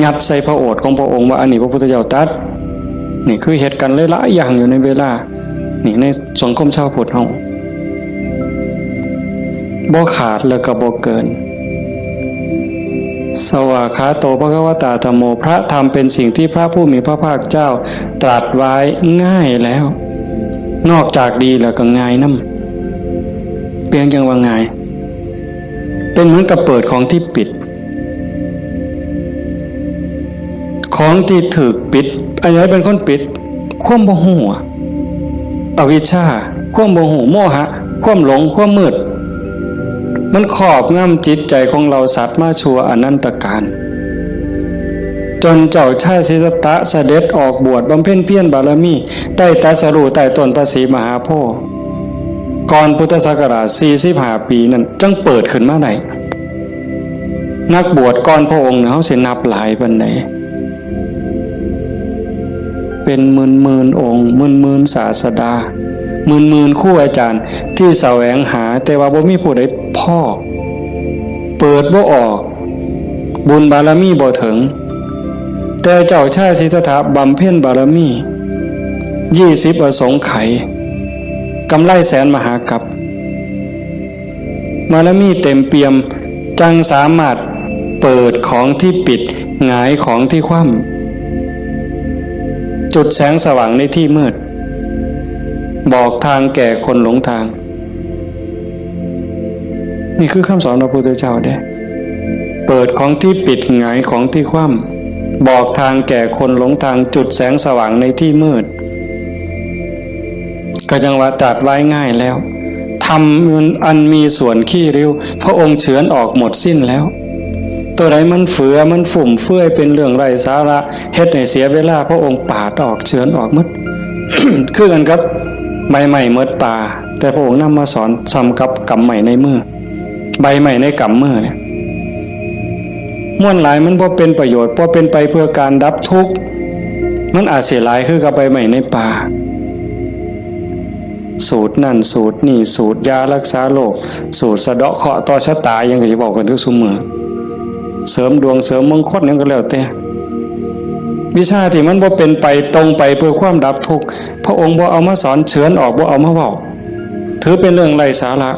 งัดใส่พระโอษฐ์ของพระองค์ว่าอันนี้พระพุทธเจ้าตรัสนี่คือเหตุการณ์หลายๆอย่างอยู่ในเวลานี่ในสังคมชาวพุทธเฮาบ่ขาดแล้วก็บ่เกินสวากขาโตภควตาธัมโมพระธรรมเป็นสิ่งที่พระผู้มีพระภาคเจ้าตรัสไว้ง่ายแล้วนอกจากดีแล้วก็ง่ายนำเพียงจังว่าง่ายเป็นเหมือนกับเปิดของที่ปิดของที่ถูกปิดอันไหนเป็นคนปิดความบ่ฮู้อวิชชาความบ่ฮู้โมหะความหลงความมืดมันครอบงำจิตใจของเราสัตว์มาชั่วอนันตกาลจนเจ้าชายสิทธัตถะเสด็จออกบวชบำเพ็ญเพียรบารมีได้ตรัสรู้ใต้ต้นพระศรีมหาโพธิ์ก่อนพุทธศักราช45ปีนั้นจังเปิดขึ้นมาได้นักบวชก่อนพระองค์เฮาสินับหลายปานใดเป็นหมื่นองค์หมื่นศาสดาหมื่นครูอาจารย์ที่แสวงหาแต่ว่าบ่มีผู้ใดพ่อเปิดบ่ออกบุญบารมีบ่ถึงแต่เจ้าชายสิทธัตถะบำเพ็ญบารมี20อสงไขยกำไรแสนมหากัปบารมีเต็มเปี่ยมจังสามารถเปิดของที่ปิดหงายของที่คว่ำจุดแสงสว่างในที่มืดบอกทางแก่คนหลงทางนี่คือคำสอนพระพุทธเจ้าเด้เปิดของที่ปิดหงายของที่คว่ำบอกทางแก่คนหลงทางจุดแสงสว่างในที่มืดก็จังว่าตรัสไว้ง่ายแล้วทำอันมีส่วนขี้ริ้วพระองค์เฉือนออกหมดสิ้นแล้วตัวใดมันเฟือมันฝุ่มเฟื่อยเป็นเรื่องไร้สาระเฮ็ดให้เสียเวลาพระองค์ปาดออกเฉือนออกหมด คือกันครับใบใหม่เมิดป่าแต่พระองค์นำมาสอนซ้ำกับกำใหม่ในมือใบใหม่ในกำมือเนี่ยม่วนหลายมันบ่เป็นประโยชน์บ่เป็นไปเพื่อการดับทุกข์มันอาจเสียหลายคือกับใบใหม่ในป่าสูตรนั่นสูตรนี่สูตรยารักษาโรคสูตรสะเดาะเคราะห์ต่อชะตายังก็สิบอกกันทุกซุมื้อเสริมดวงเสริมมงคลนั่นก็แล้วแต่วิชาที่มันบ่เป็นไปตรงไปเพื่อความดับทุกข์พระองค์บ่เอามาสอนเฉือนออกบ่เอามาเว้าถือเป็นเรื่องไร้สาระ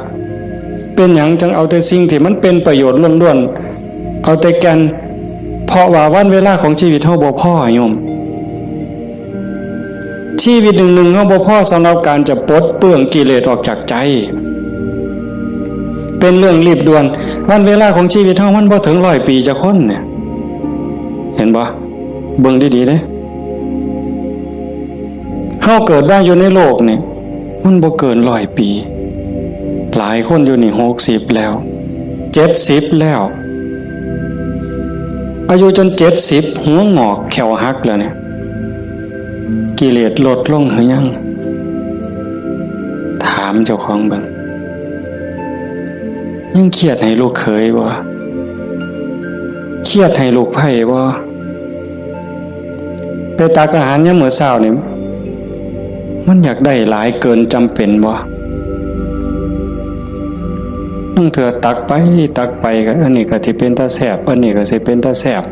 เป็นหยังจังเอาแต่สิ่งที่มันเป็นประโยชน์ล้วนๆเอาแต่แก่นเพราะว่าวันเวลาของชีวิตเฮาบ่พอโยมชีวิตหนึ่งๆเฮาบ่พอสำหรับการจะปลดเปลื้องกิเลสออกจากใจเป็นเรื่องรีบด่วนวันเวลาของชีวิตเฮามันบ่ถึง100 ปีจะคนเนี่ยเห็นบ่เบิ่งดีๆเด้ เฮาเกิดมาอยู่ในโลกนี่มันบ่เกิน100 ปีหลายคนอยู่นี่60แล้ว70แล้วอายุจน70หัวงอกแขวหักแล้วเนี่ยกิเลสลดลงหรือยังถามเจ้าของเบิ่งยังเครียดให้ลูกเขยบ่เครียดให้ลูกไผ่บ่ไปตักอาหารยามมื้อเช้านี่มันอยากได้หลายเกินจำเป็นบ่นั่งเถื่อตักไปก็อันนี้ก็สิเป็นตาแซ่บอันนี้ก็สิเป็นตาแซ่บ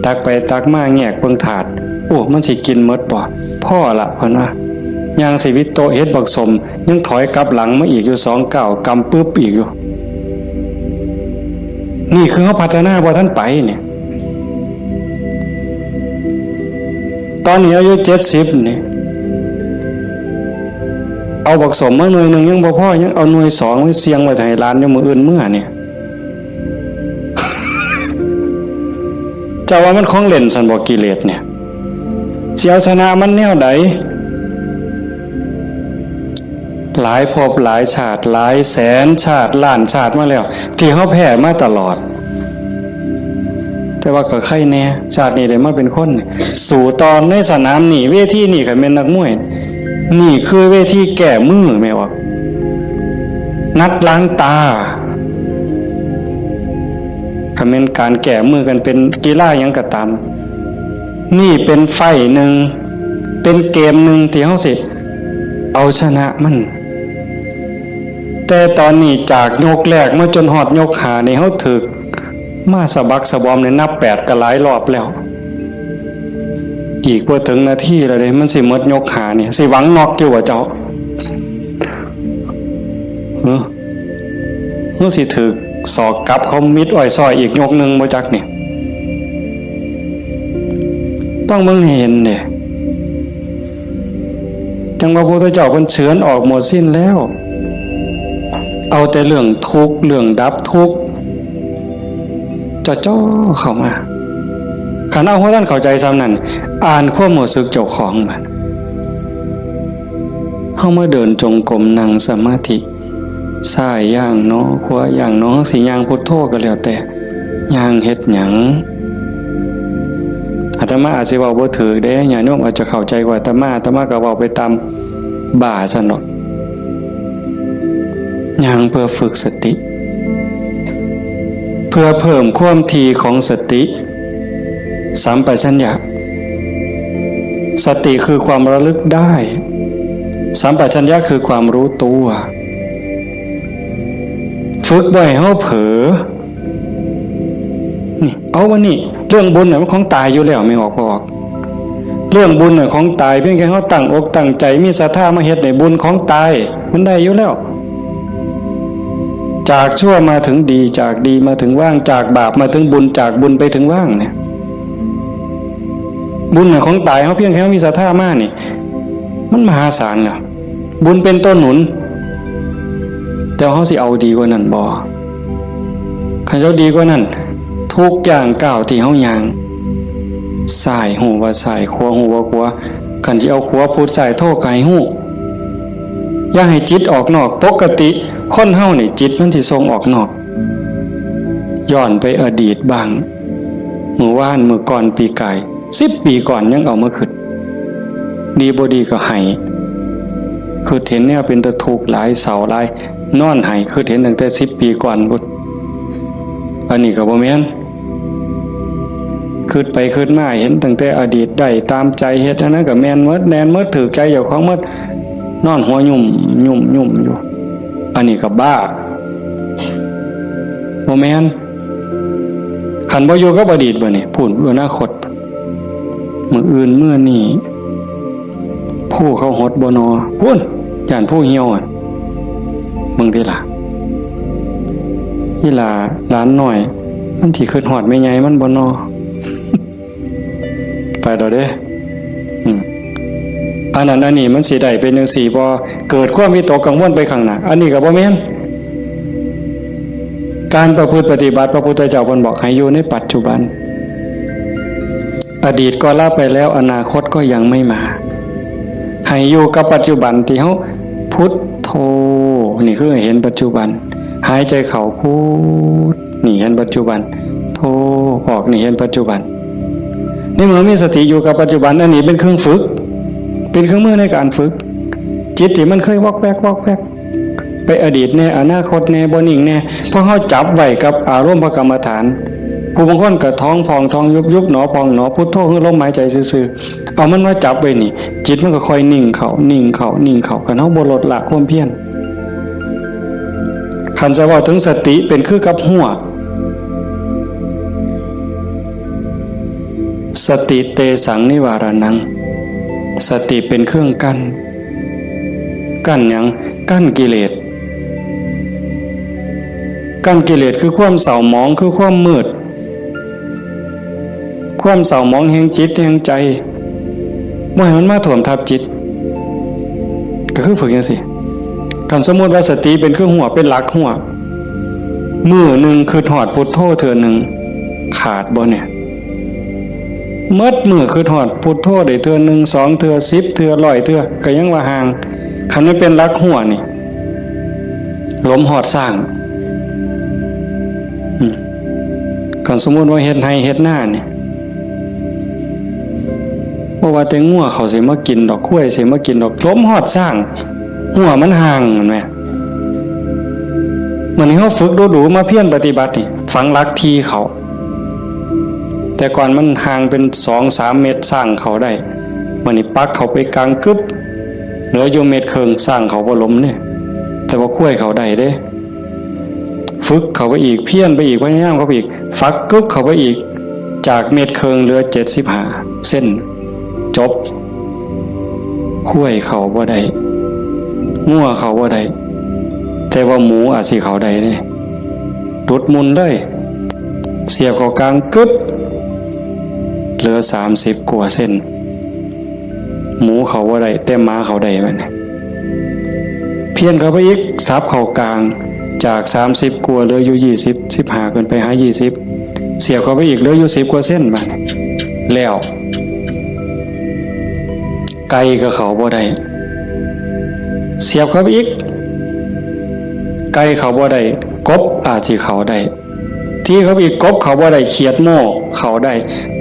ตักไปตักมาแงกเบิ่งถาดโอ้มันสิกินหมดบ่พ่อละเพิ่นว่าย่างชีวิตโตเฮ็ดบักสมยังถอยกลับหลังมาอีกอยู่2 ก้าวกำปึ๊บอีกอยู่นี่คือเฮาพัฒนาบ่ทันไปเนี่ยตอนนี้อายุ70นี่เอาบักสมมาหน่วยนึงยังบ่พอยังเอาหน่วย2ไว้เสียงไว้ให้หลานอยู่มื้ออื่นมื้อเนี่ยเจ้าว่ามันของเล่นซั่นบ่กิเลสเนี่ยสิเอาชนะมันแนวใดหลายภพหลายชาติหลายแสนชาติล้านชาติมาแล้วที่เฮาแพ้มาตลอดแต่ว่าก็ใครแน่ชาตินี้ได้มาเป็นคนสู่ตอนในสนามนี่เวทีนี่ก็เป็นนักมวยนี่คือเวทีแก้มือแม่ว่านัดล้างตาก็เป็นการแก้มือกันเป็นกีฬาหยังก็ตามนี่เป็นไฟหนึ่งเป็นเกมหนึ่งที่เฮาสิเอาชนะมันแต่ตอนนี้จากยกแรกมาจนฮอดยก5นี่เฮาถึกมาสะบักสะบอมในนับ8ก็หลายรอบแล้วอีกบ่ถึงนาทีแล้วเด้มันสิหมดยก5นี่สิหวังน็อกอยู่ว่าเจ้าเฮาสิถึกศอกกลับเขามิดอ้อยซอยอีกยกนึงบ่จักนี่ต้องมึงเห็นเนี่ยจังว่าพระพุทธเจ้าเพิ่นเฉือนออกหมดสิ้นแล้วเอาแต่เรื่องทุกข์เรื่องดับทุกข์จะจ่อเข้ามาคันเอาว่าท่านเข้าใจซ้ำนั้นอ่านความรู้สึกเจ้าของมันเฮามาเดินจงกรมนั่งสมาธิซ้ายย่างเนาะขวาย่างเนาะสิย่างพุทโธก็แล้วแต่ย่างเฮ็ดหยังอาตมาอาจสิเว้าบ่ถูกเด้ญาติโยมอาจจะเข้าใจกว่าอาตมาก็เว้าไปตามบ่าซั่นเนาะย่างเพื่อฝึกสติเพื่อเพิ่มความถี่ของสติสัมปชัญญะสติคือความระลึกได้สัมปชัญญะคือความรู้ตัวฝึกบ่อยเฮาเผลอนี่เอาวันนี้เรื่องบุญน่ะมันของตายอยู่แล้วไม่ออกบ่ออกเรื่องบุญน่ะของตายเพียงแค่เฮาตั้งอกตั้งใจมีศรัทธามาเฮ็ดให้บุญของตายมันได้อยู่แล้วจากชั่วมาถึงดีจากดีมาถึงว่างจากบาปมาถึงบุญจากบุญไปถึงว่างเนี่ยบุญน่ะของตายเฮาเพียงแค่มีศรัทธามานี่มันมหาศาลน่ะบุญเป็นต้นหนุนแต่เฮาสิเอาดีกว่านั้นบ่คันเจ้าดีกว่านั้นทุกอย่างก้าวที่เฮาย่างซ้ายหูว่าซ้ายขวาหูว่าขวาคันสิเอาขวาพูดซ้ายโทก็ให้ฮู้อย่าให้จิตออกนอกปกติคนเฮานี่จิตมันสิส่งออกนอกย้อนไปอดีตบ้างมื้อวานมื้อก่อนปีกาย10 ปีก่อนยังเอามาคิดดีบ่ดีก็ให้คือเห็นแนวเป็นตะทุกข์หลายเศร้าหลายนอนให้คือเห็นตั้งแต่10 ปีก่อนพุ่นอันนี้ก็บ่แม่นคิดไปคิดมาเห็นตั้งแต่อดีตได้ตามใจเฮ็ดอันนั้นก็แม่นหมดแน่นหมดถูกใจเจ้าของหมดนอนหัวยุ่มอยู่อันนี้ก็บ้าบ่แม่นคันบ่อยู่กับอดีตบ่นี่พูดอนาคตมื้ออื่นมื้อนี้ผู้เขาหดบ่นอพุ่นย่านผู้เหี่ยวมึงได้ล่ะอีหล่าหลานน้อยมันสิคิดฮอดแม่ใหญ่มันบ่นอ ไปดอกเด้อันนั้นอันนี้มันสิได้เป็นจังซี่บ่เกิดความวิตกกังวลไปข้างหน้าอันนี้ก็บ่แม่นการประพฤติปฏิบัติพระพุทธเจ้าเพิ่นบอกให้อยู่ในปัจจุบันอดีตก็ละไปแล้วอนาคตก็ยังไม่มา ให้อยู่กับปัจจุบันที่เฮาพุทโธนี่คือเห็นปัจจุบันหายใจเข้าพุทนี่เห็นปัจจุบันโธออกนี่เห็นปัจจุบันนี่เมื่อมีสติอยู่กับปัจจุบันอันนี้เป็นเครื่องฝึกเป็นเครื่องมือในการฝึกจิตที่มันเคยวอกแวกไปอดีตแน่อนาคตแน่บ่นิ่งแน่เพราะเฮาจับไว้กับอารมณ์พระกรรมฐานผู้บางคนก็ท้องพองท้องยุบหนอพองหนอพุทโธคือลมหายใจซื่อๆเอามันมาจับไว้นี่จิตมันก็ค่อยนิ่งเข้ากันเฮาบ่ลดละความเพียรคันจะว่าถึงสติเป็นคือกับหัวสติเตสังนิวารนังสติเป็นเครื่องกั้นหยังกั้นกิเลสคือความเศร้าหมองคือความมืดความเศร้าหมองแห่งจิตแห่งใจบ่ให้มันมาท่วมทับจิตก็คือฝึกจังซี่คันสมมุติว่าสติเป็นเครื่องหัวเป็นหลักหัวมื้อนึงคือฮอดพุทโธเทื่อนึงขาดบ่เนี่ยเมื่อมือคือถอดพุทโธได้เทื่อนึง2เทื่อ10เทื่อ100เทื่อก็ยังว่าห่างคันมันเป็นลักหัวนี่ลมหอดสร้างคันสมมุติว่าเฮ็ดให้เฮ็ดหน้านี่บ่ว่าแต่งัวเขาสิมากินดอกกล้วยสิมากินดอกลมหอดสร้างหัวมันห่างเห็นมั้ยมื้อนี้เฮาฝึกดูๆมาเพียรปฏิบัตินี่ฝังหลักทีเขาแต่ก่อนมันห่างเป็น 2-3 เมตรสร้างเขาได้วันนี้ปักเขาไปกลางกึบเหลืออยู่เมตรครึ่งสร้างเขาบ่ล้มเนี่ยแต่ว่าคุ้ยเขาได้เด้ฝึกเขาไปอีกเพี้ยนไปอีกพยายามเขาไปอีกฟักกึบเขาไปอีกจากเมตรครึ่งเหลือ75เส้นจบคุ้ยเขาบ่ได้งัวเขาบ่ได้แต่ว่าหมูอาจสิเขาได้เด้ดุดมุนได้เสียบเข้ากลางกึบเหลือ30กว่าเส้นหมูเขาว่าได้แต่ม้าเขาได้มันเพี้ยนเขาไปอีกซับเขากลางจาก30กว่าเหลืออยู่20 15ขึ้นไปหา20เสียบเขาไปอีกเหลืออยู่10กว่าเส้นมันแล้วไก่ก็เขาบ่ได้เสียบเขาไปอีกไก่เขาบ่ได้กบอาจสิเขาได้ที่เขาอีกกบเขาบ่ได้เขียดโม่เขาได้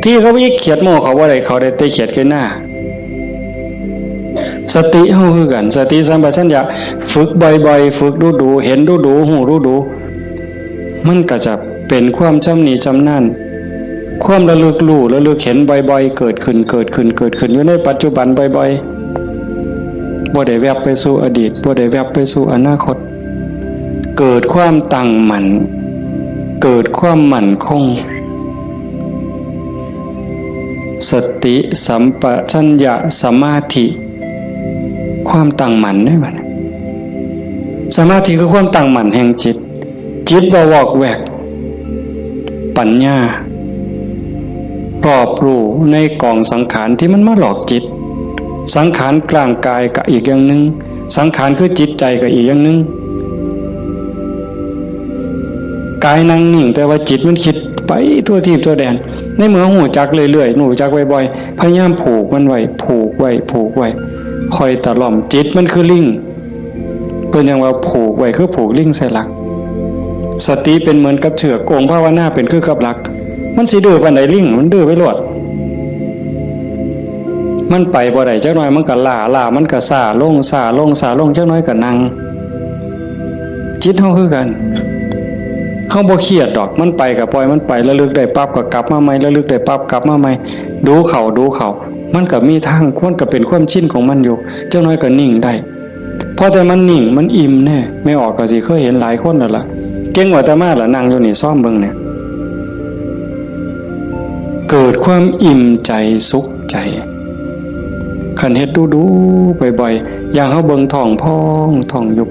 ที่เขาอีกเขียดโม่เขาบ่ได้เขาได้แต่เขียดแค่หน้าสติเฮาคือกันสติสัมปชัญญะฝึกบ่อยๆฝึกดูๆเห็นดูๆหูดูๆมันก็จะเป็นความชำนิชำนาญความระลึกรู้ระลึกเห็นบ่อยๆเกิดขึ้นอยู่ในปัจจุบันบ่อยๆบ่ได้แวบไปสู่อดีตบ่ได้แวบไปสู่อนาคตเกิดความตั้งมั่นเกิดความมั่นคงสติสัมปชัญญะสมาธิความตั้งมั่นได้บัดสมาธิคือความตั้งมั่นแห่งจิตบ่วอกแวกปัญญารอบรู้ในกองสังขารที่มันมาหลอกจิตสังขารกลางกายก็อีกอย่างนึงสังขารคือจิตใจก็อีกอย่างนึงกายนั่งนิ่งแต่ว่าจิตมันคิดไปทั่วทิพย์ทั่วแดนในเมื่อหูจักเรื่อยๆหูจักบ่อยๆพยายามผูกมันไว้คอยตะล่อมจิตมันคือลิงเพิ่นยังว่าผูกไว้คือผูกลิงใส่หลักสติเป็นเหมือนกับเชือกองค์ภาวนาเป็นคือกับหลักมันสิดื้อปานใดลิงมันดื้อไปโลดมันไปบ่ได้จักหน่อยมันก็ล่ามันก็ซ่าลงจักหน่อยก็นั่งจิตเฮาคือกันเฮาบ่เครียดดอกมันไปก็ปล่อยมันไประลึกได้ปั๊บก็กลับมาใหม่ระลึกได้ปั๊บกลับมาใหม่ดูเขามันก็มีทางมันก็เป็นความชินของมันอยู่จักหน่อยก็นิ่งได้พอแต่มันนิ่งมันอิ่มแน่ไม่ออกก็สิเคยเห็นหลายคนนั่นล่ะเก่งกว่าแต่มาล่ะนั่งอยู่นี่ซ้อมเบิ่งเนี่ยเกิดความอิ่มใจสุขใจคันเฮ็ดดูๆบ่อยๆอย่างเฮาเบิ่งท้องพองท้องยุบ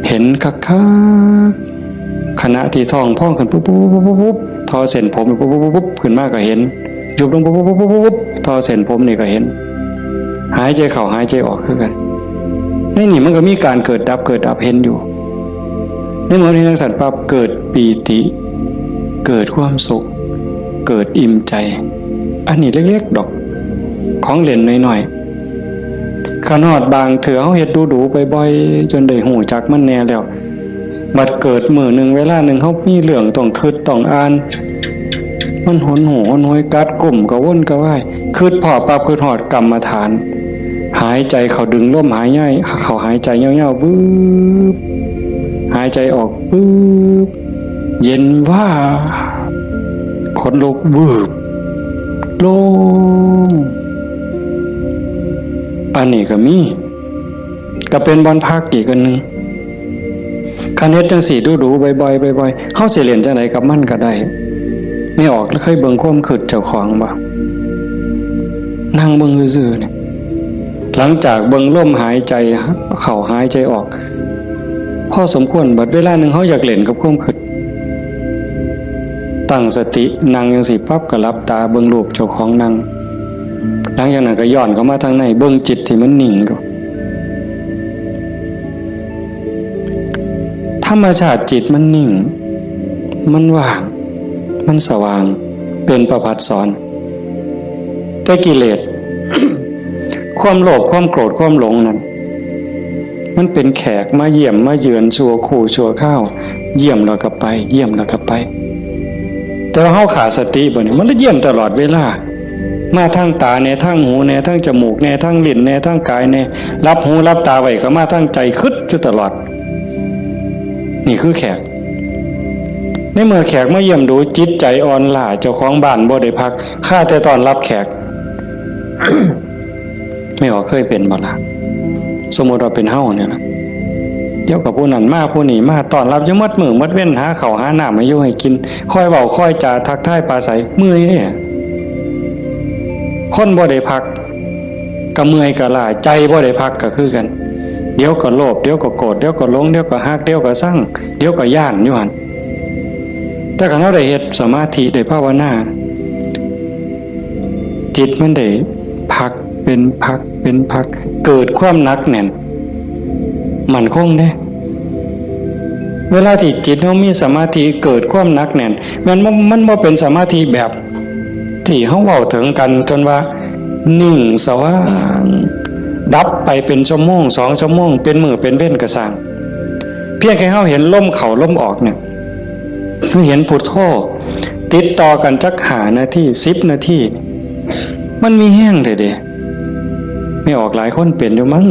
เห็นคักๆขณะที่ท้องพองขึ้นปุ๊บทอเส้นผมปุ๊บขึ้นมาก็เห็นยุบลงปุ๊บทอเส้นผมนี่ก็เห็นหายใจเข้าหายใจออกคือกันในนี่มันก็มีการเกิดดับเห็นอยู่ในเมื่อที่ทั้งสัตว์ปั๊บเกิดปีติเกิดความสุขเกิดอิ่มใจอันนี้เล็กๆดอกข ของเล่นหน่อยๆขนาดบางเถื่อเฮาเฮ็ดดูๆบ่อยๆจนได้หูจักมันแน่แล้วบัดเกิดมื้อนึงเวลานึงเฮามีเรื่องต้องคิดต้องอ่านมันหนหูหนหวยกัดกลุ่มกระวนกระวายคิดพอปั๊บคิดฮอดกรรมฐานหายใจเข้าดึงลมหายใจเข้าหายใจยาวๆบึ๊บหายใจออกบึ๊บเย็นว่าขนลุกวืบโล่งอันนี้ก็มีก็เป็นบอนพักอีกอันนึงคันเฮ็ดจังสี่ดูๆบ่อยๆเฮาสิเล่นจังไดกับมันก็ได้ไม่ออกแล้วเคยเบิ่งความคิดเจ้าของบ่นั่งเบิ่งซื่อๆเนี่ยหลังจากเบิ่งลมหายใจเข้าหายใจออกพอสมควรบัดเวลานึงเฮาอยากเล่นกับความคิดตั้งสตินั่งจังซี่ปั๊บก็หลับตาเบิ่งรูปเจ้าของนั่งหลังจากนั้นก็ย้อนเข้ามาทางในเบิ่งจิตที่มันนิ่งอยู่ธรรมชาติจิตมันนิ่งมันว่างมันสว่างเป็นประภัสสรแต่กิเลส ความโลภความโกรธความหลงนั้นมันเป็นแขกมาเยี่ยมมาเยือนชั่วคู่ชั่วข้าวเยี่ยมแล้วก็ไปเยี่ยมแล้วก็ไปแต่ว่าเฮาขาดสติบ่นี่มันเยี่ยมตลอดเวลามาทางตาแน่ทางหูแน่ทางจมูกแน่ทางลิ้นแน่ทางกายแน่รับหูรับตาไว้ก็มาทางใจคิดอยู่ตลอดนี่คือแขกในเมื่อแขกมาเยี่ยมดูจิตใจอ่อนล้าเจ้าของบ้านบ่ได้พักข้าแต่ตอนรับแขก ไม่ว่าเคยเป็นบ่ล่ะสมมุติว่าเป็นเฮาเนี่ยนะเดี๋ยวกับผู้นั้นมาผู้นี้มาต้อนรับอยู่หมดมื้อหมดเว้นหาข้าวหาน้ำให้อยู่ให้กินคอยเว้าคอยจาทักทายปราศัยเมื่อยเนี่ยคนบ่ได้พักก็เมื่อยก็ล้าใจบ่ได้พักก็คือกันเดี๋ยวก็โลภเดี๋ยวก็โกรธเดี๋ยวก็หลงเดี๋ยวก็ฮักเดี๋ยวก็ซังเดี๋ยวก็ย่านอยู่หั่นแต่คันเฮาได้เฮ็ดสมาธิได้ภาวนาจิตมันได้พักเป็นพักเกิดความหนักแน่นมั่นคงเด้เวลาที่จิตเฮามีสมาธิเกิดความหนักแน่นมันบ่เป็นสมาธิแบบที่เฮาเว้าถึงกันจนว่านิ่งสว่างดับไปเป็นชั่วโมง2ชั่วโมงเป็นมื้อเป็นเว้นก็สร้างเพียงแค่เฮาเห็นลมเข้าลมออกเนี่ยคือเห็นพุทโธติดต่อกันจัก5นาที10นาทีมันมีแห้งเด้ไม่ออกหลายคนเป็นอยู่มั้ง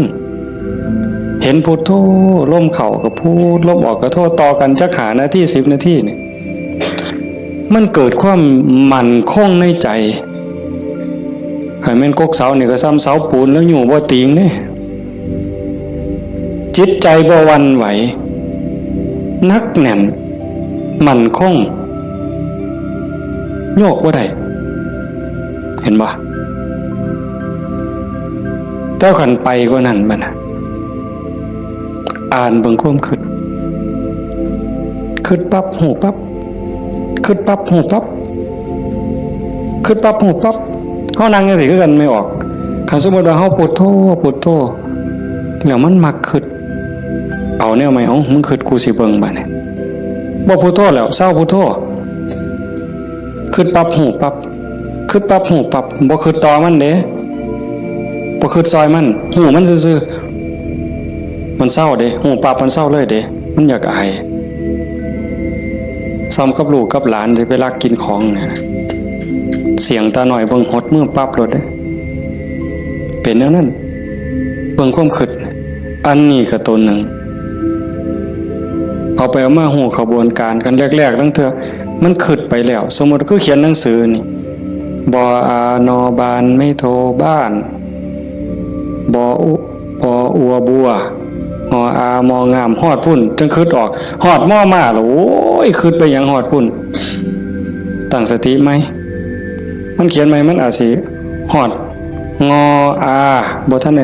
เห็นพุทโธลมเข้าก็พูดลมออกก็โทต่อกันจัก5นาที10นาทีนี่มันเกิดความมั่นคงในใจใครแม่นกกเสานี่ก็ซ้ำเสาปูนแล้วอยู่บ่ติงเด้จิตใจบ่หวั่นไหวนักแน่นมั่นคงโยกบ่ได้เห็นบ่แต่ขันไปกว่านั้นบัดน่ะอ่านเบิ่งความคิดปั๊บหูปั๊บคิดปั๊บหูปั๊บคิดปั๊บหูปั๊บเฮานั่งจังซี่คือกันไม่ออกคันสมมุติว่าเฮาพุทโธแล้วมันมักคิดเอาแนวใหม่มึงคิดกูสิเบิ่งบัดนี้บ่พุทโธแล้วเศร้าพุทโธคิดปั๊บหูปั๊บคิดปั๊บหูปั๊บบ่คิดต่อมันเด้บ่คิดซอยมันหูมันซื่อๆมันเศร้าเด้หูปั๊บมันเศร้าเลยเด้มันอยากอายซ้ำกับลูกกับหลานสิไปลักกินของเนี่ยเสียงตาหน่อยเบิ่งหดมือปั๊บโลดเด้เป็นแนวนั้นเบิ่งความคิดอันนี้ก็ตัวหนึ่งเอาไปเอามาหูขบวนการกันแรกๆตั้งเถอะมันคิดไปแล้วสมมุติคือเขียนหนังสือนี่บออานอบานไม่โทบ้านบออัวบัวหออามองามฮอดพุ่นจังคิดออกฮอดม่อมาแล้วโอ้ยคิดไปหยังฮอดพุ่นตั้งสติไหมมันเขียนไหมมันอาจสิฮอดงออาบ่ทันได้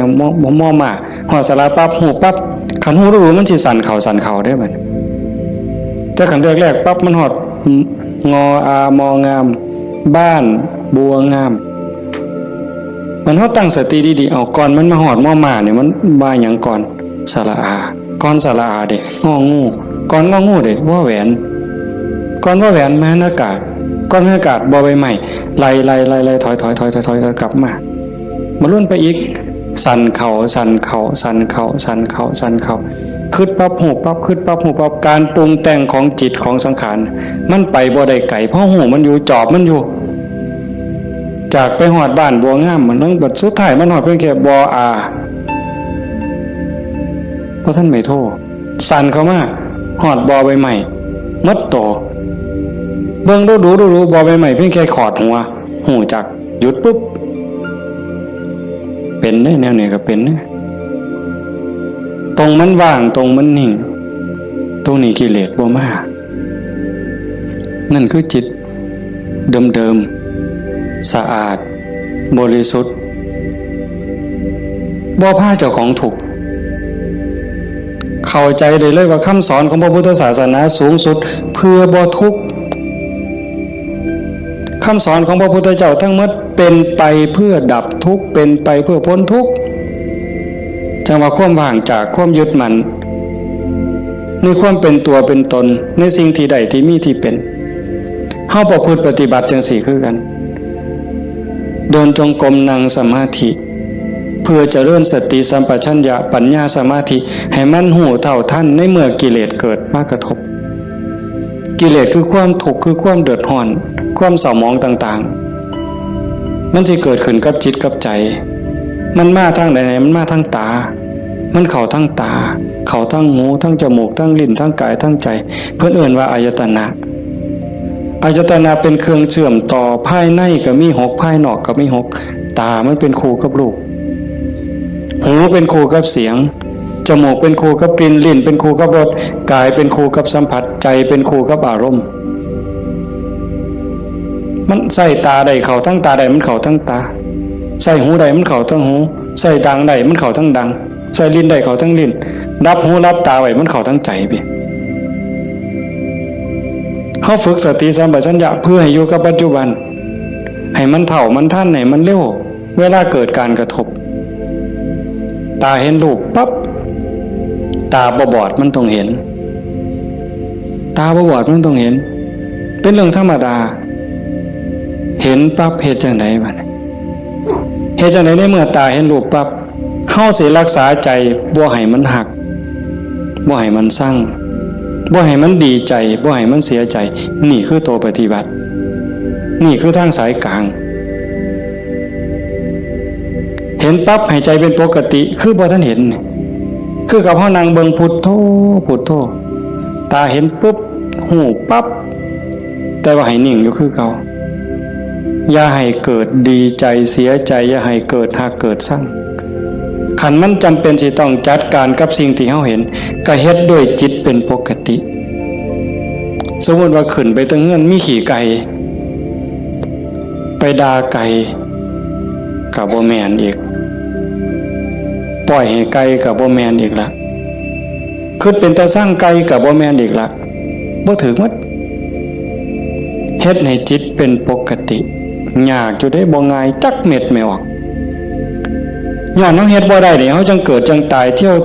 ม่อมาฮอดสระปั๊บหูปั๊บคันหูรู้มันสิสั่นเข่าได้บัดแต่คันแรกๆปั๊บมันฮอดงออามองามบ้านบัวงามมันเฮาตั้งสติดีๆเอาก่อนมันมาฮอดม่อมาเนี่ยมันว่าหยังก่อนสระอาก่อนสระอาเด้งองูก่อนงองูเด้ว่าแหวนก่อนว่าแหวนมหานากาศก่อนมหานากาศบ่ใบไม้ไล่ถอยกลับมา มาลุ้นไปอีกสั่นเข่าสั่นเข่าสั่นเข่าสั่นเข่าสั่นเข่าคิดปั๊บหูปั๊บคิดปั๊บหูปั๊บการปรุงแต่งของจิตของสังขารมันไปบ่ได้ไกลเพราะหูมันอยู่จอบมันอยู่จากไปหอดบ้านบัวงามมันต้องบัดสุดท้ายมันหอดเพียงแค่บออาเพราะท่านไม่โทษสั่นเข้ามาหอดบอใบใหม่มัดโตเบิ่งดูบอใบใหม่เพียงแค่ขอดหัวหูจักหยุดปุ๊บเป็นได้แนวไหนก็เป็นนะตรงมันว่างตรงมันนิ่งตรงนี้กิเลสบ่มานั่นคือจิตเดิมๆสะอาดบริสุทธิ์บ่พาเจ้าของถูกเข้าใจได้เลยว่าคำสอนของพระพุทธศาสนาสูงสุดเพื่อบ่ทุกข์คำสอนของพระพุทธเจ้าทั้งหมดเป็นไปเพื่อดับทุกข์เป็นไปเพื่อพ้นทุกข์จังว่าความว่างจากความยึดมั่นในความเป็นตัวเป็นตนในสิ่งที่ใดที่มีที่เป็นเฮาประพฤติปฏิบัติจังสี่คือกันเดินจงกรมนั่งสมาธิเพื่อเจริญสติสัมปชัญญะปัญญาสมาธิให้มันหูเท่าทันในเมื่อกิเลสเกิดมากระทบกิเลสคือความทุกข์คือความเดือดร้อนความเศร้าหมองต่างๆมันจะเกิดขึ้นกับจิตกับใจมันมาทางไหนมันมาทางตามันเข้าทางตาเข้าทางหูทางจมูกทางลิ้นทางกายทางใจเพิ่นเอิ้นว่าอายตนะอายตนะเป็นเครื่องเชื่อมต่อภายในก็มี6ภายนอกก็มี6ตามันเป็นคู่กับรูปหูเป็นคู่กับเสียงจมูกเป็นคู่กับกลิ่นลิ้นเป็นคู่กับรสกายเป็นคู่กับสัมผัสใจเป็นคู่กับอารมณ์มันใส่ตาใดเข้าทั้งตาใดมันเข้าทั้งตาใส่หูใดมันเข้าทั้งหูใส่ดังใดมันเข้าทั้งดังใส่ลิ้นใดเข้าทั้งลิ้นรับหูรับตาไว้มันเข้าทั้งใจพี่เฮาฝึกสติสัมปชัญญะเพื่อให้อยู่กับปัจจุบันให้มันเท่ามันทันให้มันเร็วเวลาเกิดการกระทบตาเห็นรูปปั๊บตาบอดมันต้องเห็นตาบอดมันต้องเห็นเป็นเรื่องธรรมดาเห็นปั๊บเฮ็ดจังได๋บัดเฮ็ดจังได๋ในเมื่อตาเห็นรูปปั๊บเฮาสิรักษาใจบ่ให้มันหักบ่ให้มันสั่งบ่ให้มันดีใจบ่ให้มันเสียใจนี่คือตัวปฏิบัตินี่คือทางสายกลางเห็นปั๊บให้ใจเป็นปกติคือบ่ทันเห็นคือกับเฮานั่งเบิ่งพุทโธพุทโธตาเห็นปุ๊บหูปั๊บแต่ว่าให้นิ่งอยู่คือเก่าอย่าให้เกิดดีใจเสียใจอย่าให้เกิดหักเกิดสั่งขันมันจำเป็นสิต้องจัดการกับสิ่งที่เฮาเห็นก็เฮ็ดด้วยจิตเป็นปกติสมมติว่าขึ้นไปตั้งเฮือนมีขี่ไก่ไปด่าไก่ก็บ่แม่นอีกปล่อยให้ไก่ก็บ่แม่นอีกละคิดเป็นตาสร้างไก่ก็บ่แม่นอีกละบ่ถึกหมดเฮ็ดให้จิตเป็นปกติยากอยู่ได้บ่ง่ายจักเม็ดไม่ออกย้อนเฮาเฮ็ดบ่ได้นี่เฮาจังเกิดจังตายเที่ยว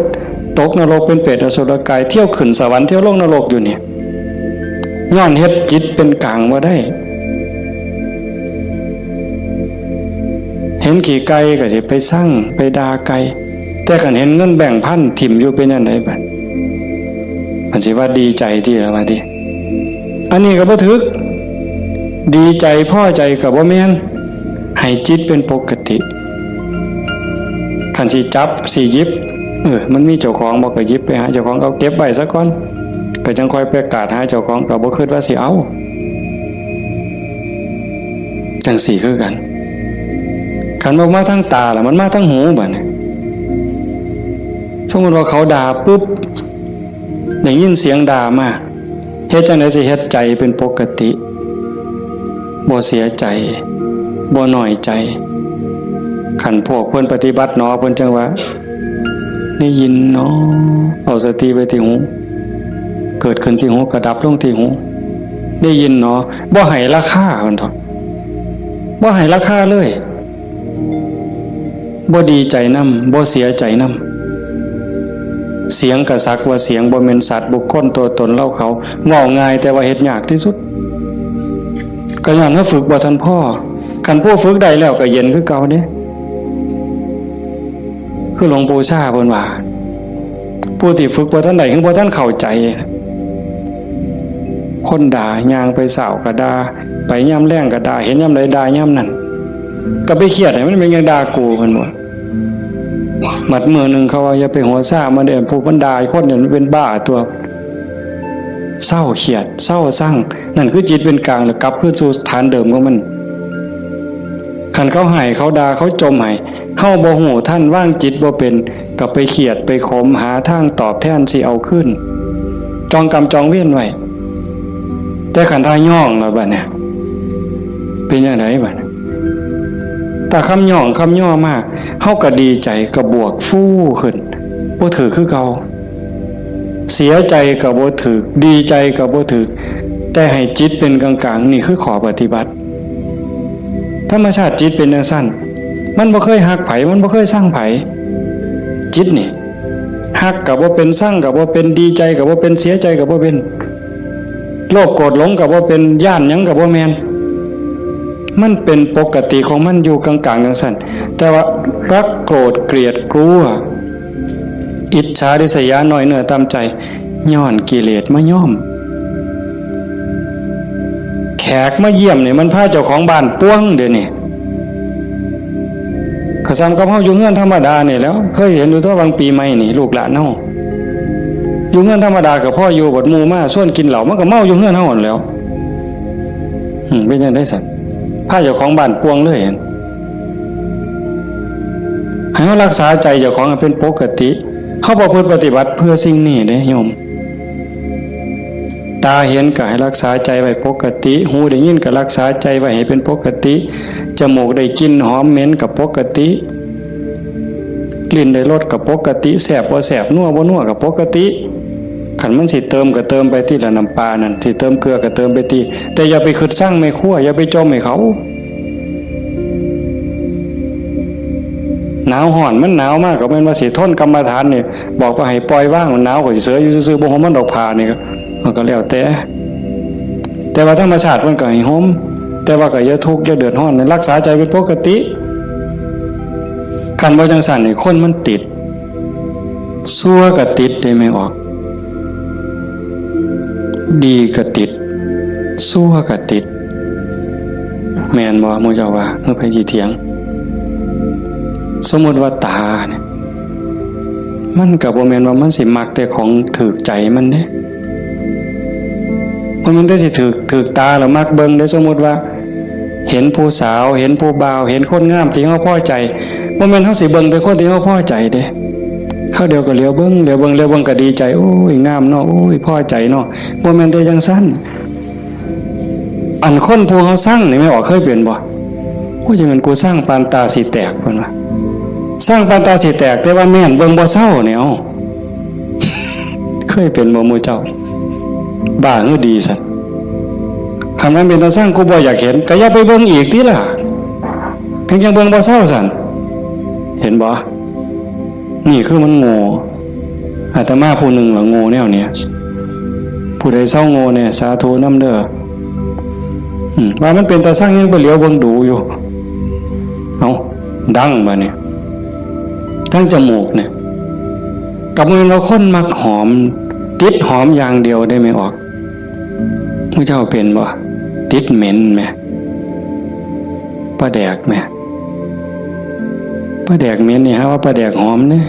ตกนรกเป็นเปรตอสุรกายเที่ยวขึ้นสวรรค์เที่ยวลงนรกอยู่นี่ย้อนเฮ็ดจิตเป็นกลางบ่ได้เห็นขี่ไก่ก็สิไปสั่งไปด่าไก่แต่คันเห็นเงินแบ่งพันถิ่มอยู่เป็นจังได๋บัดมันสิว่าดีใจที่ละว่าติอันนี้ก็บ่ถึกดีใจพอใจก็บ่แม่นให้จิตเป็นปกติคันสิจับสิหยิบมันมีเจ้าของบ่ก็หยิบไปหาเจ้าของเอาเก็บไว้ซะก่อนก็จังค่อยประกาศหาเจ้าของก็บ่คิดว่าสิเอาจังสี่คือกันคันบ่มาทางตาล่ะมันมาทางหูบัดนี้สมมุติว่าเขาด่าปุ๊บได้ยินเสียงด่ามาเฮ็ดจังได๋สิเฮ็ดใจเป็นปกติบ่เสียใจบ่น้อยใจขันพวกเพิ่นปฏิบัติเนาะเพิ่นจังว่าได้ยินเนาะเอาสติไว้ที่หูเกิดขึ้นที่หูกระดับลงที่หูได้ยินเนาะบ่ให้ราคาเพิ่นเถาะบ่ให้ราคาเลยบ่ดีใจนำบ่เสียใจนำเสียงกระซักว่าเสียงบ่แม่นสัตว์บุคคลตัวตนเล่าเขาเว้าง่ายแต่ว่าเฮ็ดยากที่สุดก็ย้อนเฮาฝึกบ่ทันพอคันผู้ฝึกได้แล้วก็เย็นคือเก่าเด้ คือหลวงปู่ชาเพิ่นว่าผู้ที่ฝึกบ่ทันใดคือบ่ทันเข้าใจคนด่าย่างไปเศร้าก็ด่าไปย่ำแรงก็ด่าเห็นย่ำใดด่าย่ำนั้นก็ไปเครียดให้มันเป็นยังด่ากูเพิ่นบ่หมัดมือนึงเขาว่าอย่าไปหัวซ่ามาเด้อผู้บรรดาคนเนี่ยมันเป็นบ้าตัวเศร้าเครียดเศร้าสั่งนั่นคือจิตเป็นกลางแล้วกลับคืนสู่ฐานเดิมของมันคันเขาให้เขาด่าเขาจมให้เฮาบ่ฮู้ท่านว่างจิตบ่เป็นก็ไปเครียดไปขมหาทางตอบแทนสิเอาขึ้นจองกรรมจองเวรไว้แต่ขันทาย่องแล้วบัดเนี่ยเป็นจังไดบัดแต่คำย่องคำย่อมากเฮาก็ดีใจก็บวกฟู่ขึ้นบ่ถือคือเก่าเสียใจก็บ่ถือดีใจก็บ่ถือแต่ให้จิตเป็นกลางๆนี่คือขอปฏิบัติธรรมชาติจิตเป็นจังซั่นมันบ่เคยฮักไผมันบ่เคยสร้างไผจิตนี่ฮักก็บ่เป็นสร้างก็บ่เป็นดีใจก็บ่เป็นเสียใจก็บ่เป็นโลภโกรธหลงก็บ่เป็นย่านหยังก็บ่แม่นมันเป็นปกติของมันอยู่กลางๆจังซั่นแต่ว่ารักโกรธเกลียดกลัวอิจฉาริษยาน้อยเนื้อตามใจย้อนกิเลสมาย่อมแขกมาเยี่ยมนี่มันพาเจ้าของบ้านป้วงเด้นี่ก็ซ้ำกับเฮาอยู่เฮือนธรรมดานี่แล้วเคยเห็นอยู่ตัวบางปีใหม่นี่ลูกหลานเฮาอยู่เฮือนธรรมดากับพ่ออยู่บดหมู่มาส่วนกินเหล้ามันก็เมาอยู่เฮือนเฮาหมดแล้วเป็นจังได๋ซั่นพาเจ้าของบ้านป้วงเลยให้เรารักษาใจเจ้าของให้เป็นปกติเฮาบ่พึงปฏิบัติเพื่อสิ่งนี้เด้โยมตาเห็นก็ให้รักษาใจไว้ปกติหูได้ยินก็รักษาใจไว้ให้เป็นปกติจมูกได้กลิ่นหอมเหม็นก็ปกติลิ้นได้รสก็ปกติแซ่บบ่แซ่บนัวบ่นัวก็ปกติขันมันสิเติมก็เติมไปที่ละน้ำปลานั่นสิเติมเกลือก็เติมไปที่แต่อย่าไปคิดสร้างไม่คั่วอย่าไปจมให้เขาหนาวห่อนมันหนาวมากก็แม่นว่าสิทนกรรมฐานนี่บอกว่าให้ปล่อยว่างมันหนาวก็สิเสืออยู่ซื่อๆบ่ห่มมันดอกผ้านี่ก็มันก็แล้วแต่ว่าธรรมชาติมันก็ให้ห่มแต่ว่าก็อย่าทุกข์อย่าเดือดร้อนรักษาใจเป็นปกติคันบ่จังซั่นนี่คนมันติดซั่วก็ติดได้ไม่ออกดีก็ติดซั่วก็ติดแม่นบ่หมู่เจ้าว่าเมื่อไปสิเถียงสมมุติว่าตาเนี่ยมันก็บ่แม่นว่ามันสิมักแต่ของถูกใจมันเด้มันได้สิถูกตาแล้วมักเบิ่งได้สมมุติว่าเห็นผู้สาวเห็นผู้บ่าวเห็นคนงามที่เฮาพอใจบ่แม่นเฮาสิเบิ่งแต่คนที่เฮาพอใจเด้เฮาเดียวก็เหลียวเบิ่งก็ดีใจโอ้ยงามเนาะโอ้ยพอใจเนาะบ่แม่นแต่จังซั่นอันคนผู้เฮาสร้างนี่ไม่ออกเคยเป็นบ่โอ้ยจังมันกูสร้างปานตาสิแตกเพิ่นว่าสร้างปานตาสิแตกแต่ว่าแม่นเบิ่งบ่เศร้าแนวเคยเป็นบ่หมู่เจ้าบ้าหรือดีซั่นคันมันเป็นตาสร้างกูบ่อยากเห็นก็อย่าไปเบิ่งอีกติล่ะเพียงจังเบิ่งบ่เศร้าซั่นเห็นบ่นี่คือมันโง่อาตมาผู้หนึ่งละโง่แนวเนี้ยผู้ใดเศร้าโง่เนี่ยสาธุนำเด้อว่ามันเป็นตาสร้างยังไปเหลียวเบิ่งดูอยู่เอ้าดังบ่เนี่ยทั้งจมูกเนี่ยกับมันเราคนมักหอมติดหอมอย่างเดียวได้ไม่ออกผู้เจ้าเป็นบ่ติดเหม็นแม่ปลาแดกแม่ปลาแดกเหม็นนี่ฮะว่าปลาแดกหอมเนี่ย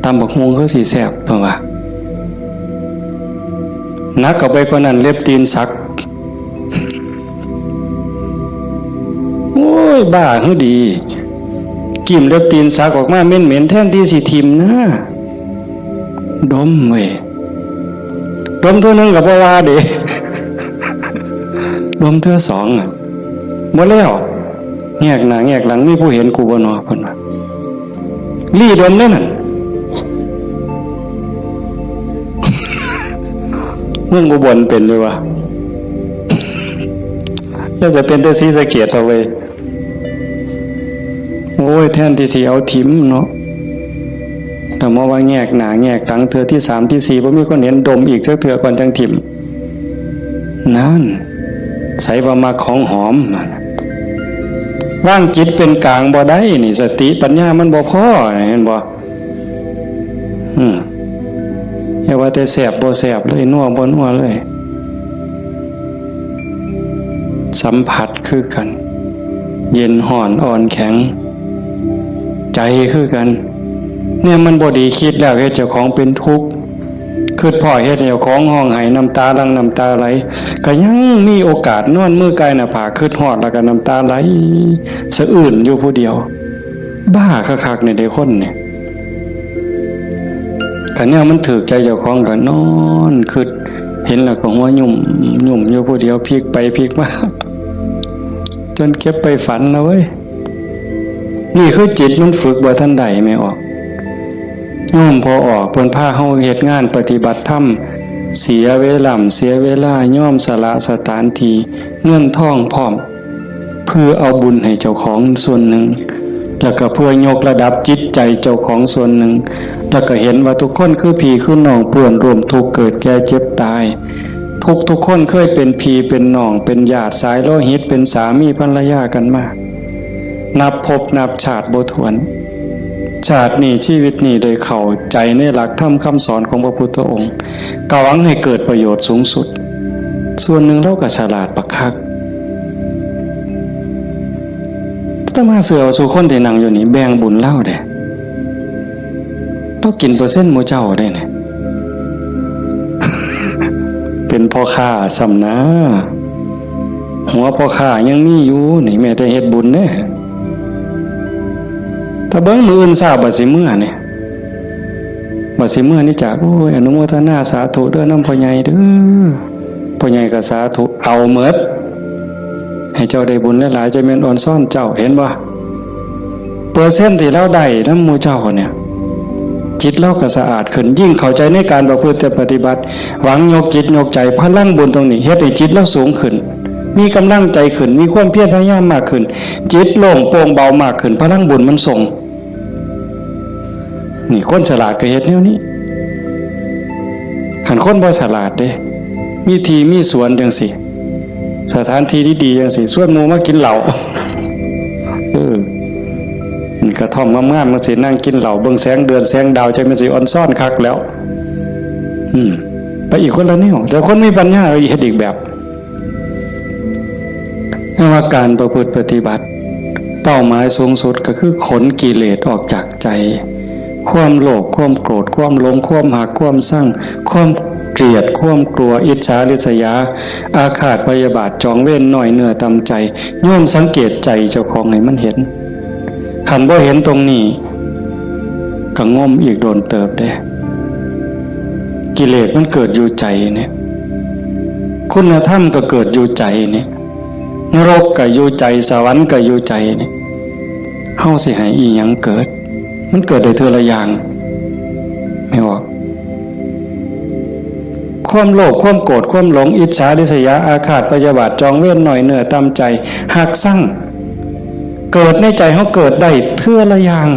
ตำบักฮวงคือสิแซ่บเพิ่นว่านักเข้าไปกว่านั้นเล็บตีนสักโอ้ยบ้าคือดีกิ่มเล็บตีนสักออกมาเหม็นๆแทนที่สิทิ่มนะดมเว้ยดมเท่านึงก็บ่ว่าเด้ดมเท่าสองอ่ะบ่แล้วแงกหน้าแงกหลังมีผู้เห็นกูบ่เนาะเพิ่นว่าลี่ดมเด้นั่นเมืองอุบลเป็นเลยวะแล้วจะเป็นแต่ศรีสะเกษเอาไว้โอ้ยแทนที่สิเอาถิ่มเนาะแต่มาว่าแงกหน้าแงกหลังเทื่อที่3ที่4บ่มีคนเห็นดมอีกสักเทื่อก่อนจังถิ่มนั่นใส่ว่ามาของหอม ว่างจิตเป็นกลางบ่ได้นี่สติปัญญามันบ่พอเห็นบ่อย่าว่าแต่แสบบ่แสบเลยนัวบ่นัวเลยสัมผัสคือกันเย็นห่อนอ่อนแข็งใจคือกันเนี่ยมันบ่ดีคิดแล้วเฮ็ดเจ้าของเป็นทุกข์คือพ่อเฮ็ดเจ้าของห้องไห้น้ำตาลังน้ำตาไหลก็ยังมีโอกาสนอนมือกายหน้าผากคิดฮอดแล้วก็น้ำตาไหลสะอื้นอยู่ผู้เดียวบ้าคักๆในเด็กคนเนี่ยคันเนี่ยมันถูกใจเจ้าของก็นอนคิดเห็นแล้วก็หัวยุ่มอยู่ผู้เดียวพลิกไปพลิกมาจนเก็บไปฝันแล้วเว้ยนี่คือจิตมันฝึกบ่ทันใดไม่ออกพอออกเพิ่นพาเฮาเฮ็ดงานปฏิบัติธรรมเสียเวลาย่อมสละสถานที่เงินทองพร้อมเพื่อเอาบุญให้เจ้าของส่วนหนึ่งแล้วก็เพื่อยกระดับจิตใจเจ้าของส่วนหนึ่งแล้วก็เห็นว่าทุกคนคือพี่คือน้องเปื้อนร่วมทุกข์เกิดแก่เจ็บตายทุกคนเคยเป็นพี่เป็นน้องเป็นญาติสายโลหิตเป็นสามีภรรยากันมานับภพนับชาติบ่ถ้วนชาตินี้ชีวิตนี้ได้เข้าใจในหลักธรรมคำสอนของพระพุทธองค์กหวังให้เกิดประโยชน์สูงสุดส่วนหนึ่งเราก็ฉลาดบักคักถ้ามาเสือสู่คนที่นั่งอยู่นี่แบ่งบุญเล่าเด้เรากินเปอร์เซ็นต์หมู่เจ้าได้เนี่ย เป็นพ่อค้าสำนะหัวพ่อค้ายังมีอยู่นี่แม่แต่เฮ็ดบุญเด้ถ้าเบิ่งมื้ออื่นทราบบัดสิมื้อเนี่ยบัดสิมื้อนี่จ้ะโอ้ยอนุโมทนาสาธุเด้อนำพ่อใหญ่เด้อพ่อใหญ่ก็สาธุเอาหมดให้เจ้าได้บุญหลายๆจะแม่นอ่อนซ่อนเจ้าเห็นบ่เปอร์เซ็นต์ที่เราได้นำหมู่เจ้าเนี่ยจิตเราก็สะอาดขึ้นยิ่งเข้าใจในการประพฤติปฏิบัติหวังยกจิตยกใจพลังบุญตรงนี้เฮ็ดให้จิตเราสูงขึ้นมีกำลังใจขึ้นมีความเพียรพยายามมากขึ้นจิตโล่งโปร่งเบามากขึ้นพลังบุญมันส่งนี่คนฉลาดก็เฮ็ดแนวนี้หันคนบ่ฉลาดเด้มีที่มีสวนจังซี่สถานที่ดีๆจังซี่ชวนหมู่มากินเหล้านี่กระท่อมงามๆมันสินั่งกินเหล้าเบิ่งแสงเดือนแสงดาวจังมันสิอ่อนซ่อนคักแล้วไปอีกคนละแนวแต่คนมีปัญญาเฮ็ดอีกแบบว่าการประพฤติปฏิบัติเป้าหมายสูงสุดก็คือขนกิเลสออกจากใจความโลภความโกรธความหลงความหักความสั่งความเกลียดความกลัวอิจฉาริษยาอาฆาตพยาบาทจองเว้นหน่อยเนื้อตำใจโยมสังเกตใจเจ้าของให้มันเห็นขันบ่เห็นตรงนี้ก็ง่มอีกโดนเติบได้กิเลสมันเกิดอยู่ใจเนี่ยคุณธรรมก็เกิดอยู่ใจเนี่ยนรกก็อยู่ใจสวรรค์ก็อยู่ใจเนี่ยเฮาสิให้อีหยังเกิดมันเกิดได้เทื่อละอย่างไม่ว่าความโลภความโกรธความหลงอิจฉาริษยาอาฆาตพยาบาทจองเวรหน่อยเนื้อตามใจหักสั่งเกิดในใจเฮาเกิดได้เทื่อละอย่าง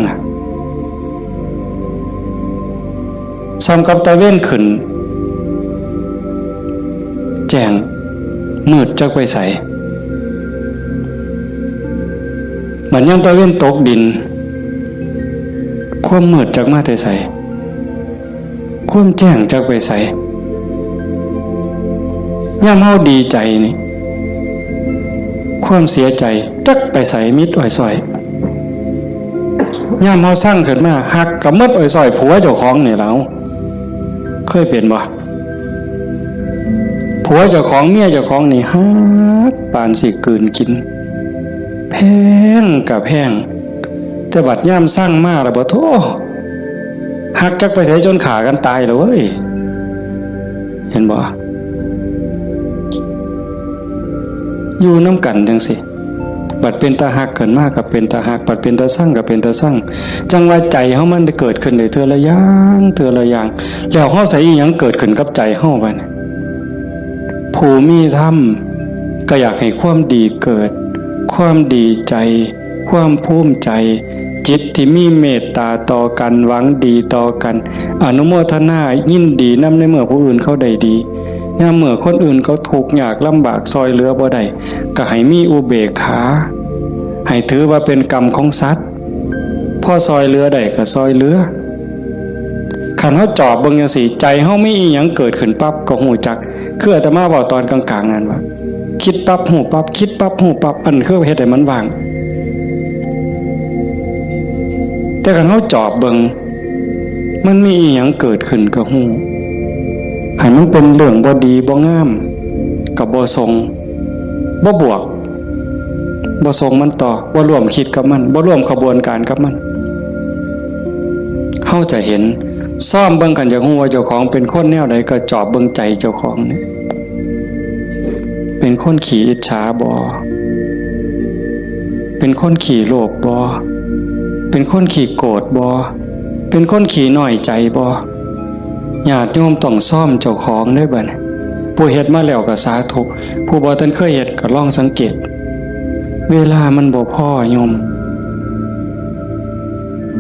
ซ้ำกับตะเว้นขึ้นแจ้งมืดจักไปใสเหมือนยังตะเว้นตกดินความมืดจักมาแต่ใสความแจ้งจักไปใสย่ำเฮาดีใจนี่ความเสียใจจักไปใสมิดอ้อยซอยย่ำเฮาสร้างขึ้นมาหักกับมิดอ้อยซอยผัวเจ้าของนี่แล้วเคยเป็นบ่ผัวเจ้าของเมียเจ้าของนี่ฮักปานสิกลืนกินแพงกับแพงแต่บัดย่ำสร้างมาแล้วบ่โธ่หักจักไปใส่จนขากันตายแล้วเว้ยเห็นบ่อยู่น้ำกันจังสิบัดเป็นตาหักเกินมากกับเป็นตาหักบัดเป็นตาสร้างกับเป็นตาสร้างจังว่าใจเฮามันได้เกิดขึ้นได้เทื่อละอย่างแล้วเฮาใส่อีหยังเกิดขึ้นกับใจเฮาบัดผู้มีธรรมก็อยากให้ความดีเกิดความดีใจความภูมิใจจิตที่มีเมตตาต่อกันหวังดีต่อกันอนุโมทนายินดีนำในเมื่อผู้อื่นเขาได้ดียามเมื่อคนอื่นเขาทุกข์ยากลำบากซอยเหลือบ่ได้ก็ให้มีอุเบกขา ให้ถือว่าเป็นกรรมของสัตว์พ่อซอยเรือได้ก็ซอยเรือขันเฮาจอบเบิ่งจังซี่ใจเฮามีอีหยังเกิดขึ้นปั๊บก็ฮู้จักคืออาตมาบอกตอนกลางๆนั่นว่าคิดปั๊บฮู้ปั๊บคิดปั๊บฮู้ปั๊บอันคือเฮ็ดให้มันว่างแต่ขันเฮาจอบเบิ่งมันมีอีหยังเกิดขึ้นก็ฮู้คันมันเป็นเรื่องบ่ดีบ่งามก็บ่ทรงบ่บวกบ่ทรงมันต่อบ่ร่วมคิดกับมันบ่ร่วมขบวนการกับมันเฮาจะเห็นซ่อมเบิ่งกันจะฮู้ว่าเจ้าของเป็นคนแนวใดก็จอบเบิ่งใจเจ้าของนี่เป็นคนขี้อิจฉาบ่เป็นคนขี้โลภบ่เป็นคนขี้โกรธบ่เป็นคนขี้น้อยใจบ่ญาติโยมต้องซ่อมเจ้าของเด้อบัดนี้ผู้เฮ็ดมาแล้วก็สาธุผู้บ่ทันเคยเฮ็ดก็ลองสังเกตเวลามันบ่พอโยม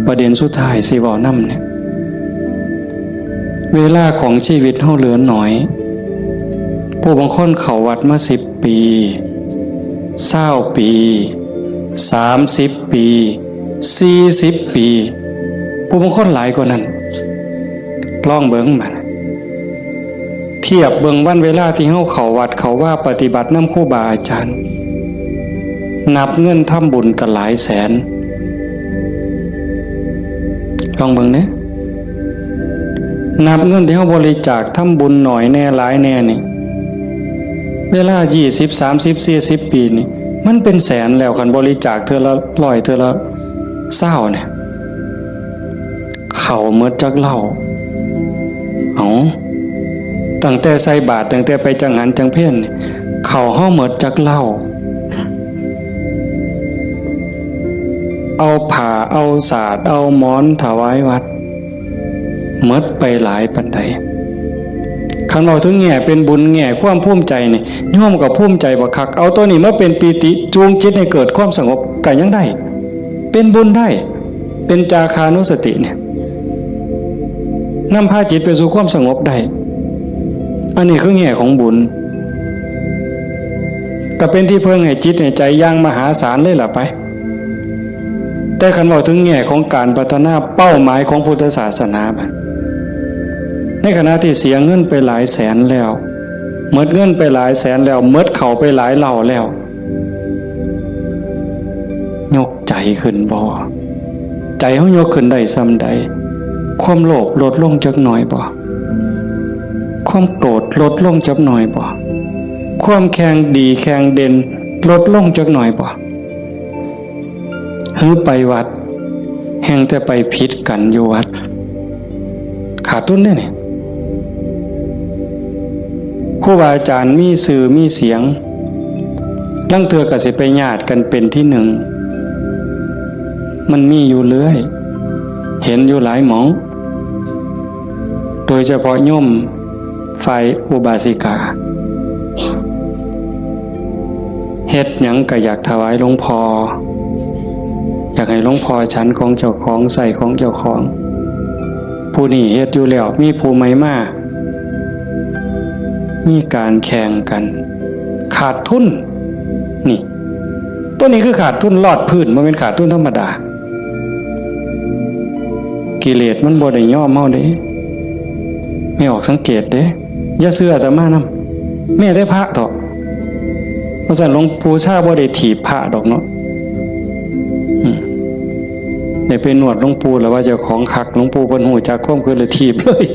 ประเด็นสุดท้ายสิเว้านำเนี่ยเวลาของชีวิตเฮาเหลือน้อยผู้บางคนเข้าวัดมา10 ปี20 ปี30 ปี40 ปีผู้บางคนหลายกว่านั้นลองเบิ่งมันเทียบเบิ่งวันเวลาที่เฮาเข้าวัดเข้าว่าปฏิบัตินำครูบาอาจารย์นับเงินทำบุญกันหลายแสนลองเบิ่งเนี่ยนับเงินที่เฮาบริจาคทำบุญหน่อยแน่หลายแน่นี่เวลา20 30 40 ปีนี่มันเป็นแสนแล้วคันบริจาคเทื่อละ100เทื่อละ20เนี่ยเข้าหมดจักเหล้าตั้งแต่ใส่บาตรตั้งแต่ไปจังหันจังเพ่นเข้าเฮาหมดจักเหล้าเอาผ้าเอาสาดเอาหมอนถวายวัดหมดไปหลายปานใดคันเราถึงแง่เป็นบุญแง่ความภูมิใจนี่โยมก็ภูมิใจบ่คักเอาตัวนี้มาเป็นปีติจูงจิตให้เกิดความสงบก็ยังได้เป็นบุญได้เป็นจาคานุสติเนี่ยนำพาจิตไปสู่ความสงบได้อันนี้คือแง่ของบุญก็เป็นที่เพิ่งให้จิตให้ใจอย่างมหาศาลเลยล่ะไปแต่คันว่าถึงแง่ของการพัฒนาเป้าหมายของพุทธศาสนาในขณะที่เสียเงินไปหลายแสนแล้วหมดเงินไปหลายแสนแล้วหมดเข้าไปหลายเหล่าแล้วยกใจขึ้นบ่ใจเฮายกขึ้นได้ส่ำใดความโลภลดลงจักหน่อยบ่ความโกรธลดลงจักหน่อยบ่ความแข็งดีแข็งเด่นลดลงจักหน่อยบ่หือไปวัดแห่งแต่ไปผิดกันอยู่วัดขาดทุนได้นี่ครูบาอาจารย์มีสื่อมีเสียงลังเทื่อก็สิไปญาติกันเป็นที่หนึ่งมันมีอยู่เรื่อยเห็นอยู่หลายหมองโดยเฉพาะโยมฝ่ายอุบาสิกาเฮ็ดหยังก็อยากถวายหลวงพ่ออยากให้หลวงพ่อฉันของเจ้าของใส่ของเจ้าของผู้นี้เฮ็ดอยู่แล้วมีผู้ใหม่มามีการแข่งกันขาดทุนนี่ตัวนี้คือขาดทุนลอดพื้นบ่แม่นขาดทุนธรรมดากิเลสมันบ่ได้ยอมเฮาเด้ไม่ออกสังเกตเด้อย่าเชื่ออาตมานำแม่ได้พระเถาะเพราะฉะนั้นหลวงปู่ชาบ่ได้ถีบพระดอกเนาะได้ไปนวดหลวงปู่แล้วว่าเจ้าของคักหลวงปู่เพิ่นฮู้จักความคือเลยถีบเลย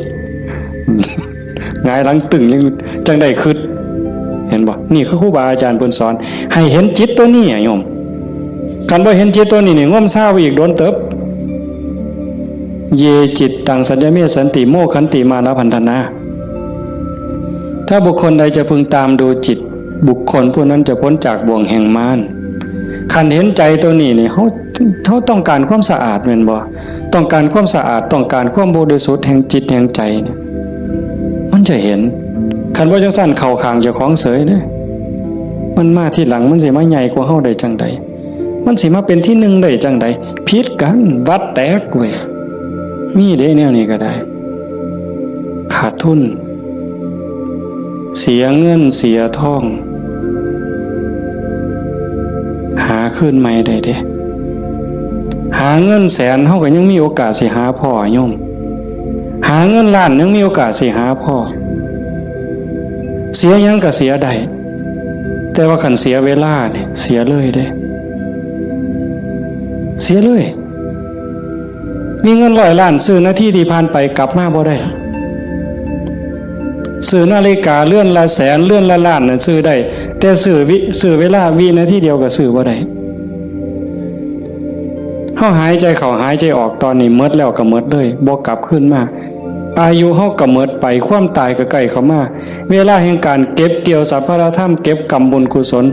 หงายหลังตึงยังจังได้คิดเห็นบ่นี่คือครูบาอาจารย์เพิ่นสอนให้เห็นจิตตัวนี้โยมคันบ่เห็นจิตตัวนี้นี่ง่มซ่าไปอีกโดนเติบเยจิตตังสัญญเมสันติโมขันติมานะพันธนาถ้าบุคคลใดจะพึงตามดูจิตบุคคลผู้นั้นจะพ้นจากบ่วงแห่งมารคันเห็นใจตัวนี้นี่เขาต้องการความสะอาดแม่นบ่ต้องการความสะอาดต้องการความบริสุทธิ์แห่งจิตแห่งใจเนี่ยมันจะเห็นคันบ่จังซั่นเข้าข้างเจ้าของเสยเด้มันมาที่หลังมันสิมาใหญ่กว่าเฮาได้จังใดมันสิมาเป็นที่หนึ่งได้จังใดผิดกันวัดแตกเว้ยมีเด้แนวนี้ก็ได้ขาดทุนเสียเงินเสียทองหา าขึ้นใหม่ได้เด้หาเงินแสนเฮาก็ยังมีโอกาสสิหาพ่อโยมหาเงินล้านยังมีโอกาสสิหาพ่อเสียหยังก็เสียได้แต่ว่าคันเสียเวลาเนี่ยเสียเลยเด้เสียเลยมีเงิน100 ล้านซื้อนาทีที่ผ่านไปกลับมาบ่ได้ซื้อนาฬิกาเลื่อนละแสนเลื่อนละล้านน่ะซื้อได้แต่ซื้อเวลาวินาทีเดียวก็ซื้อบ่ได้เฮาหายใจเข้าหายใจออกตอนนี้หมดแล้วก็หมดเลยบ่กลับคืนมาอายุเฮาก็หมดไปความตายก็ใกล้เข้ามาเวลาแห่งการเก็บเกี่ยวสัพพะธรรมเก็บกรรมบุญกุศล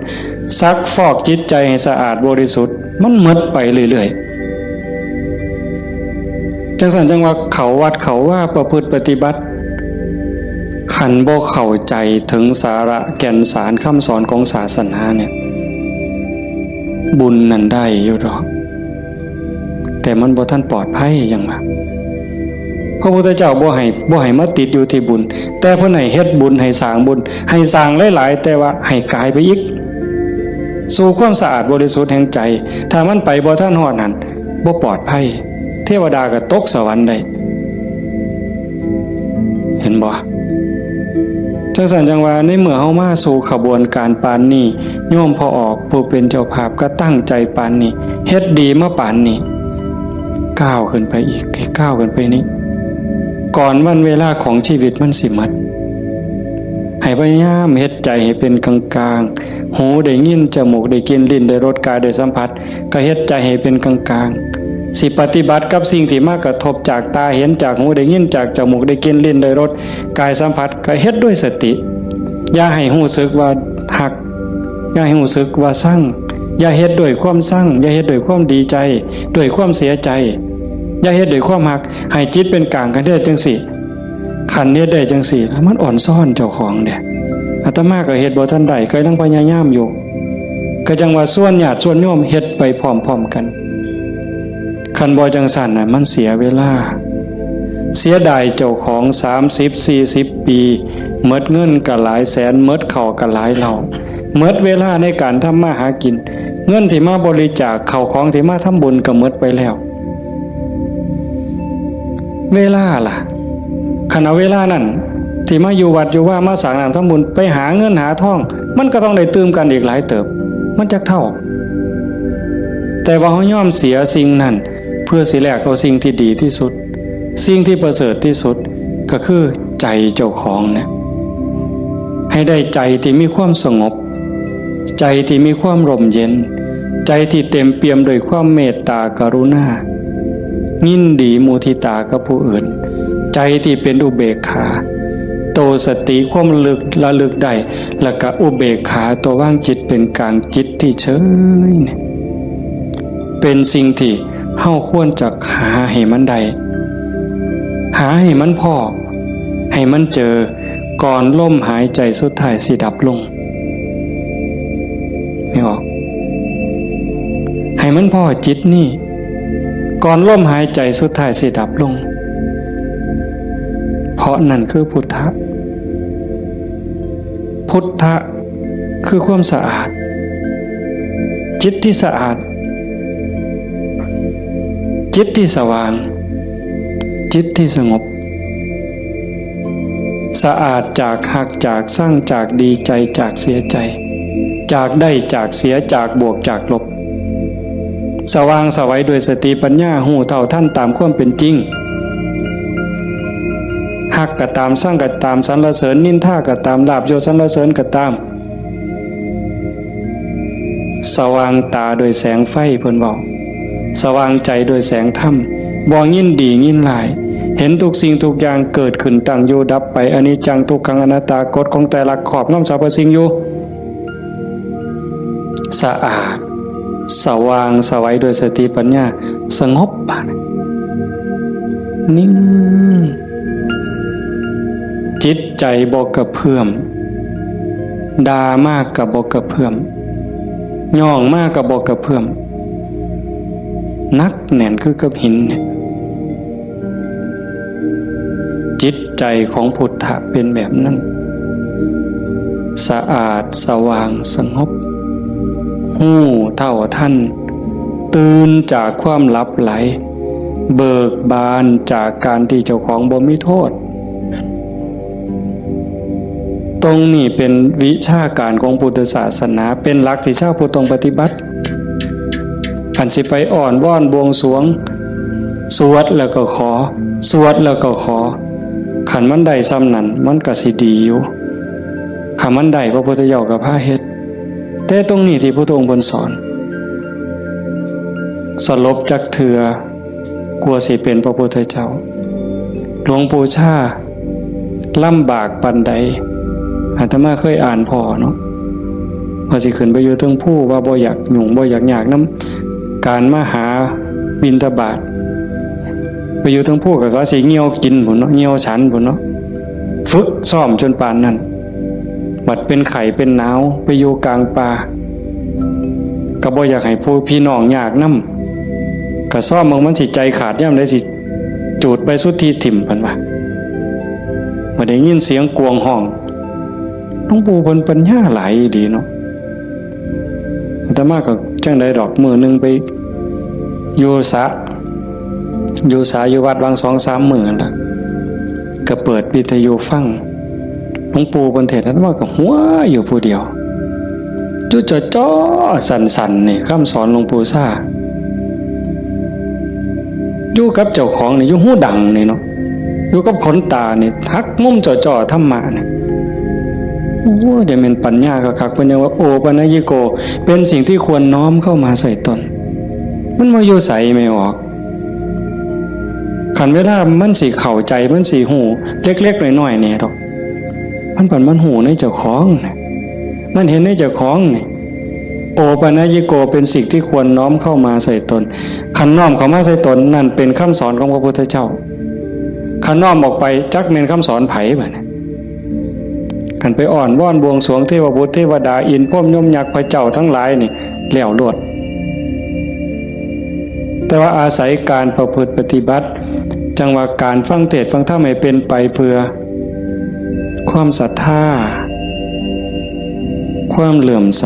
ซักฟอกจิตใจให้สะอาดบริสุทธิ์มันหมดไปเรื่อยๆจังซั่นจังว่าเขาวัดเขาว่าประพฤติปฏิบัติขันบ่เข้าใจถึงสาระแก่นสารคำสอนของศาสนาเนี่ยบุญนั้นได้อยู่ดอกแต่มันบ่ทันปลอดภัยอย่างว่าพระพุทธเจ้าบ่ให้มาติดอยู่ที่บุญแต่เพิ่นให้เฮ็ดบุญให้สร้างบุญให้สร้างหลายๆแต่ว่าให้กายไปอีกสู่ความสะอาดบริสุทธิ์แห่งใจถ้ามันไปบ่ทันฮอดนั้นบ่ปลอดภัยเทวดาก็ตกสวรรค์ได้เห็นบ่จังซั่นจังว่าในเมื่อเฮามาสู่ขบวนการปานนี้โยมพอออกผู้เป็นเจ้าภาพก็ตั้งใจปานนี้เฮ็ดดีมาปานนี้ก้าวขึ้นไปอีกให้ก้าวขึ้นไปนี้ก่อนวันเวลาของชีวิตมันสิหมดให้พยายามเฮ็ดใจให้เป็นกลางๆหูได้ยินจมูกได้กลิ่นลิ้นได้รสกายได้สัมผัสก็เฮ็ดใจให้เป็นกลางๆสิปฏิบัติกับสิ่งที่มากระทบจากตาเห็นจากหูได้ยินจากจมูกได้กลิ่นลิ้นได้รสกายสัมผัสก็เฮ็ดด้วยสติอย่าให้รู้สึกว่าหักอย่าให้รู้สึกว่าสั่งอย่าเฮ็ดด้วยความสั่งอย่าเฮ็ดด้วยความดีใจด้วยความเสียใจอย่าเฮ็ดด้วยความหักให้จิตเป็นกลางกันได้จังสิขันเฮ็ดได้จังสิแล้วมันอ่อนซ่อนเจ้าของเด้อาตมาก็เฮ็ดบ่ทันได้ก็ยังพยายามอยู่ก็จังว่าส่วนญาติส่วนโยมเฮ็ดไปพร้อมๆกันคันบ่จังซั่นน่ะมันเสียเวลาเสียดายเจ้าของ30-40 ปีหมดเงินก็หลายแสนหมดข้าวก็หลายเหล่าหมดเวลาในการทำมาหากินเงินที่มาบริจาคข้าวของที่มาทำบุญก็หมดไปแล้วเวลาล่ะขณะเวลานั้นที่มาอยู่วัดอยู่ว่ามาสร้างน้ำทำบุญไปหาเงินหาทองมันก็ต้องได้ตื่มกันอีกหลายเติบมันจักเท่าแต่ว่าเฮายอมเสียสิ่งนั้นเพื่อสิแลกเอาสิ่งที่ดีที่สุดสิ่งที่ประเสริฐที่สุดก็คือใจเจ้าของเนี่ยให้ได้ใจที่มีความสงบใจที่มีความร่มเย็นใจที่เต็มเปี่ยมด้วยความเมตตากรุณายินดีมุทิตากับผู้อื่นใจที่เป็นอุเบกขาโตสติความระลึกได้แล้วก็อุเบกขาตัวว่างจิตเป็นกลางจิตที่เฉยเป็นสิ่งที่เฮาควรจะหาให้มันได้หาให้มันพอให้มันเจอก่อนลมหายใจสุดท้ายสิดับลงไม่ออกให้มันพอจิตนี่ก่อนลมหายใจสุดท้ายสิดับลงเพราะนั่นคือพุทธะพุทธะคือความสะอาดจิตที่สะอาดจิตที่สว่างจิตที่สงบสะอาดจากหักจากสร้างจากดีใจจากเสียใจจากได้จากเสียจากบวกจากลบสว่างสวัยด้วยสติปัญญาหูเท่าท่านตามความเป็นจริงหักก็ตามสร้างก็ตามสรรเสริญนินทาก็ตามลาภยศสรรเสริญก็ตามสว่างตาโดยแสงไฟเพิ่นบอกสว่างใจโดยแสงธรรมบ่ยินดียินร้ายเห็นทุกสิ่งทุกอย่างเกิดขึ้นตั้งอยู่ดับไปอนิจจังทุกขังอนัตตากฎของแต่ละขอบงำสรรพสิ่งอยู่สะอาดสว่างสวัยโดยสติปัญญาสงบนิ่งจิตใจบ่กระเพื่อมด่ามากกับบ่กระเพื่อมย่องมากกับบ่กระเพื่อมนักแน่นคือกับหินเนี่ยจิตใจของพุทธะเป็นแบบนั้นสะอาดสว่างสงบ หู้เท่าทันตื่นจากความหลับไหลเบิกบานจากการที่เจ้าของบ่มีโทษตรงนี้เป็นวิชาการของพุทธศาสนาเป็นหลักที่ชาวพุทธต้องปฏิบัติอันสิไปอ่อนว่อนบวงสรวงสวดแล้วก็ขอสวดแล้วก็ขอขันมันได้ซ้ำนั้นมันก็สิดีอยู่ขันมันได้พระพุทธเจ้ากับพระเฮ็ดแต่ตรงนี้ที่พระองค์สอนสลบจักเถื่อกลัวสิเป็นพระพุทธเจ้าหลวงปู่ชาลำบากปานใดอาตมาเคยอ่านพอเนาะว่าสิขึ้นไปอยู่เทิงผู้ว่าบ่อยากหยุ่งบ่อยากยากนำการมาหาบิณฑบาตไปอยู่เทิงผู้ก็สิเหี่ยวกินพุ่นเนาะเหี่ยวฉันพุ่นเนาะฝึกซ้อมจนปานนั้นบัดเป็นไข้เป็นหนาวไปอยู่กลางป่าก็บ่อยากให้ผู้พี่น้องยากนำก็ซ้อมมันสิใจขาดยามใดสิจูดไปสุดที่ถิ่มเพิ่นว่าบ่ได้ยินเสียงกวงห้องหลวงปู่เพิ่นปัญญาหลายดีเนาะอาตมาก็จังได๋ดอกมื้อนึงไปอยู่สระอยู่วัดวัง 2-3 มื้อนั่นล่ะก็เปิดวิทยุฟังหลวงปู่เพิ่นเทศน์อาตมาก็หัวอยู่ผู้เดียวจุจ่อๆสั่นๆนี่คำสอนหลวงปู่ซ่าอยู่กับเจ้าของนี่อยู่หูดังนี่เนาะอยู่กับขนตานี่ทักมุมจ่อๆธรรมะนี่โอ้จะเป็นปัญญาคักๆเพิ่นยังว่าโอปัญญิโกเป็นสิ่งที่ควรน้อมเข้ามาใส่ตนมันบ่อยู่ไสไม่ออกคันเวลามันสิเข้าใจมันสิหูเล็กๆน้อยๆนี่ดอกมันหูในเจ้าของมันเห็นในเจ้าของนี่โอปัญญิโกเป็นสิ่งที่ควรน้อมเข้ามาใส่ตนคันน้อมเข้ามาใส่ตนนั่นเป็นคำสอนของพระพุทธเจ้าคันน้อมออกไปจักแม่นคำสอนไผบัดนี้คันไปอ่อนว่อนบวงสรวงเทวบุตรเทวดาอินทร์พรหมยมยักษ์พระเจ้าทั้งหลายนี่แล้วโลดแต่ว่าอาศัยการประพฤติปฏิบัติจังว่าการฟังเทศน์ฟังธรรมให้เป็นไปเพื่อความศรัทธาความเหลื่อมใส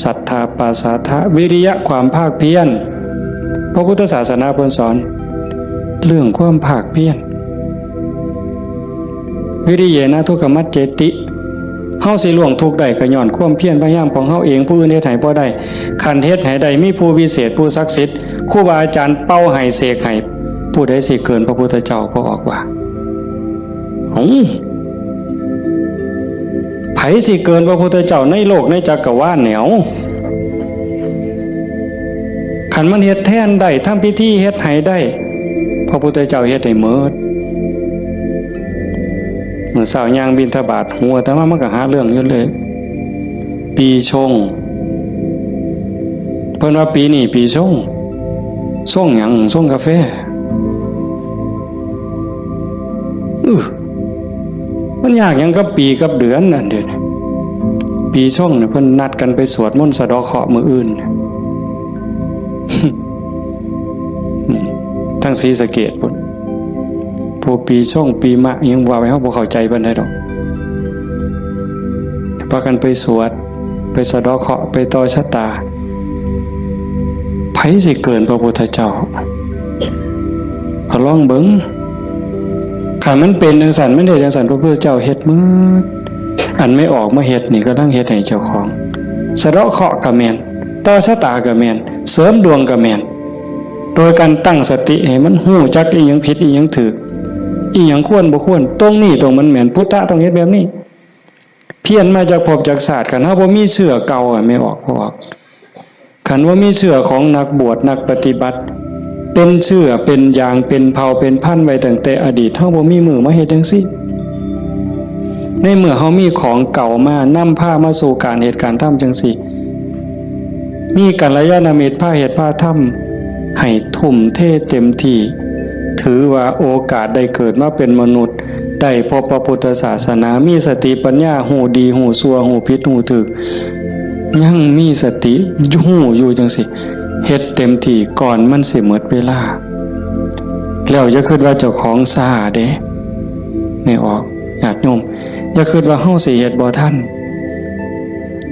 ศรัทธาปาสาทะวิริยะความภาคเพียรพระพุทธศาสนาเพิ่นสอนเรื่องความภาคเพียรวิริเยนะทุกขมัจเจติเฮาสิล่วงทุกข์ได้ก็ย้อนความเพียรพยายามของเฮาเองผู้อื่นเฮ็ดให้บ่ได้คันเฮ็ดให้ได้มีผู้วิเศษผู้ศักดิ์สิทธิ์ครูบาอาจารย์เป่าให้เสกให้ผู้ใดสิเกินพระพุทธเจ้าก็ออกว่าไผสิเกินพระพุทธเจ้าในโลกในจักรวาลแนวคันมันเฮ็ดแทนได้ทำพิธีเฮ็ดให้ได้พระพุทธเจ้าเฮ็ดให้หมดเมื่อเช้าย่างบิณฑบาตหัวแต่ว่ามันก็หาเรื่องอยู่เลยปีชงเพิ่นว่าปีนี้ปีชงส่งหยังส่งกาแฟมันยากหยังกับปีกับเดือนนั่นเด้อปีชงเนี่ยเพิ่นนัดกันไปสวดมนต์สะเดาะเคราะห์มื้ออื่นทั้งศรีสะเกษพุ่นผู้ปีช่องปีมะยังว่าไว้เฮาบ่เข้าใจปานใดดอกพากันไปสวดไปสะเดาะเคราะห์ไปต่อชะตาไผสิเกินพระพุทธเจ้าลองเบิ่งคันมันเป็นจังซั่นมันเฮ็ดจังซั่นพระพุทธเจ้าเฮ็ดหมดอันไม่ออกมาเฮ็ดนี่ก็ต้องเฮ็ดให้เจ้าของสะเดาะเคราะห์ก็แม่นต่อชะตาก็แม่นเสริมดวงก็แม่นโดยการตั้งสติให้มันฮู้จักอีหยังผิดอีหยังถูกอีหยังควรบ่ควรตรงนี้ตรงมันแม่นพุทธะต้องเฮ็ดแบบนี้เพี้ยนมาจากภพจากศาสตร์คันเฮาบ่มีเชื่อเก่าไม่ออกบ่ออกคันว่ามีเชื่อของนักบวชนักปฏิบัติเป็นเชื่อเป็นอย่างเป็นเผ่าเป็นพันธุ์ไว้ตั้งแต่อดีตเฮาบ่มีมือมาเฮ็ดจังซี่ในเมื่อเฮามีของเก่ามานำพามาสู่การเหตุการณ์ทำจังซี่มีกัลยาณมิตรพาเหตุพาทำให้ทุ่มเทเต็มที่ถือว่าโอกาสได้เกิดมาเป็นมนุษย์ได้พบพระพุทธศาสนามีสติปัญญาหูดีหูชั่วหูผิดหูถูกยังมีสติหูอยู่จังสิเฮ็ดเต็มที่ก่อนมันสิหมดเวลาแล้วอย่าคิดว่าเจ้าของซ่าเด้ไม่ออกญาติโยมอย่าคิดว่าเฮาสิเฮ็ดบ่ทัน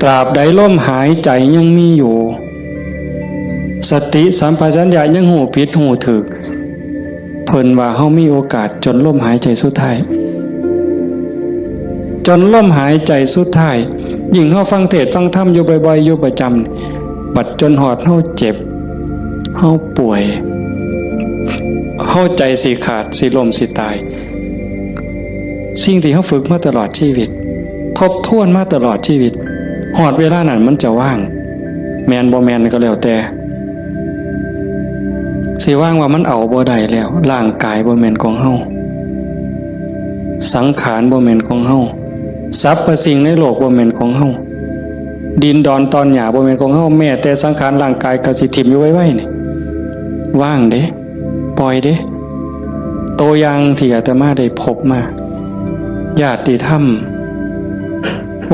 ตราบใดลมหายใจยังมีอยู่สติสัมปชัญญะยังหูผิดหูถูกเพิ่นว่าเฮามีโอกาสจนลมหายใจสุดท้ายจนลมหายใจสุดท้ายยิ่งเฮาฟังเทศน์ฟังธรรมอยู่บ่อยๆอยู่ประจำบัดจนหอดเฮาเจ็บเฮาป่วยเฮาใจสิขาดสิล้มสิตายสิ่งที่เฮาฝึกมาตลอดชีวิตทบทวนมาตลอดชีวิตหอดเวลานั้นมันจะว่างแมนบ่แมนก็แล้วแต่สิว่างว่ามันเอาบ่ได้แล้วร่างกายบ่แม่นของเฮาสังขารบ่แม่นของเฮาสรรพสิ่งในโลกบ่แม่นของเฮาดินดอนตอนหญ้าบ่แม่นของเฮาแม้แต่สังขารร่างกายก็สิทิ่มอยู่ไว้ๆนี่ว่างเด้ปล่อยเด้ตัวอย่างที่อาตมาได้พบมาญาติธรรม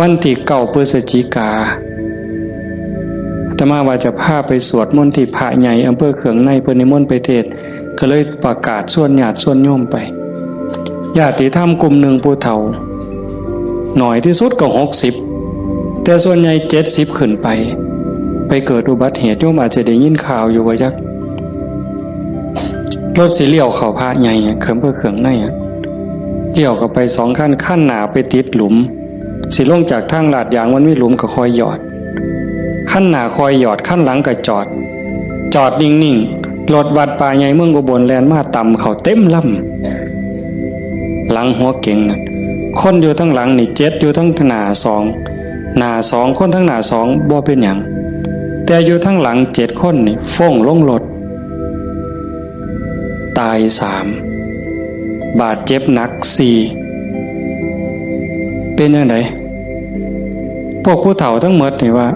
วันที่9 พฤศจิกาอาตมาว่าจะพาไปสวดมนต์ที่พระใหญ่อำเภอเขืองในเพิ่นนิมนต์ไปเทศน์ก็เลยประกาศชวนญาติชวนโยมไปญาติธรรมกลุ่มหนึ่งผู้เฒ่าหน่อยที่สุดก็60แต่ส่วนใหญ่70ขึ้นไปเกิดอุบัติเหตุโยมอาจจะได้ยินข่าวอยู่ว่าจักรถสิเลี้ยวเข้าพระใหญ่เพิ่นเขืองในเลี้ยวเข้าไป2ขั้นหน้าไปติดหลุมสิลงจากทางลาดยางมันมีหลุมก็คอยหยอดขั้นหน้าคอยหยอดขั้นหลังก็จอดนิ่งๆรถวัดป่าใหญ่เมืองอุบลแล่นมาต่ำเข้าเต็มลำหลังหัวเก่งนั่นคนอยู่ทั้งหลังนี่7อยู่ทั้งหน้า2คนทั้งหน้า2บ่เป็นหยังแต่อยู่ทั้งหลัง7คนนี่ฟ้องลงรถตาย3บาดเจ็บหนัก4เป็นจังได๋พวกผู้เฒ่าทั้งหมดนี่ว่า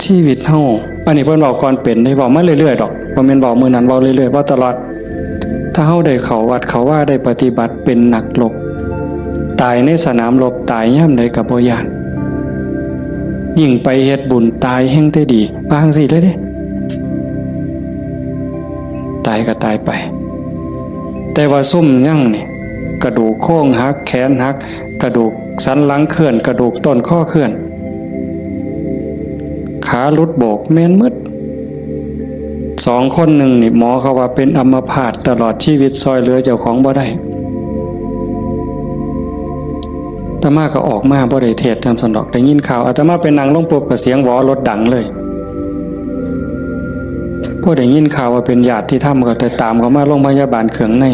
ชีวิตเฮาอันนี้เพิ่นเว้าก่อนเป็นได้เว้ามาเรื่อยๆดอกบ่แม่นเว้ามื้อนั้นเว้าเรื่อยๆเว้าตลอดถ้าเฮาได้เข้าวัดเข้าว่าได้ปฏิบัติเป็นนักรบตายในสนามรบตายยามใดก็บ่ย้านยิ่งไปเฮ็ดบุญตายแห่งแต่ดีว่าจังซี่เลยเด้ตายก็ตายไปแต่ว่าซุ่มยังนี่กระดูกโค้งหักแขนหักกระดูกสันหลังเคลื่อนกระดูกต้นข้อเคลื่อนขาหลุดโบกแม่นมืด2 คนหนึ่งนี่หมอเขาว่าเป็นอัมพาตตลอดชีวิตซอยเหลือเจ้าของบ่ได้อาตมาก็ออกมาบ่ได้เทศน์นำสันดอกได้ยินข่าวอาตมาไปนั่งลงปุ๊บก็เสียงหวอรถดังเลยพอได้ยินข่าวว่าเป็นญาติที่ทำก็แต่ตามเขามาโรงพยาบาลเขืองใน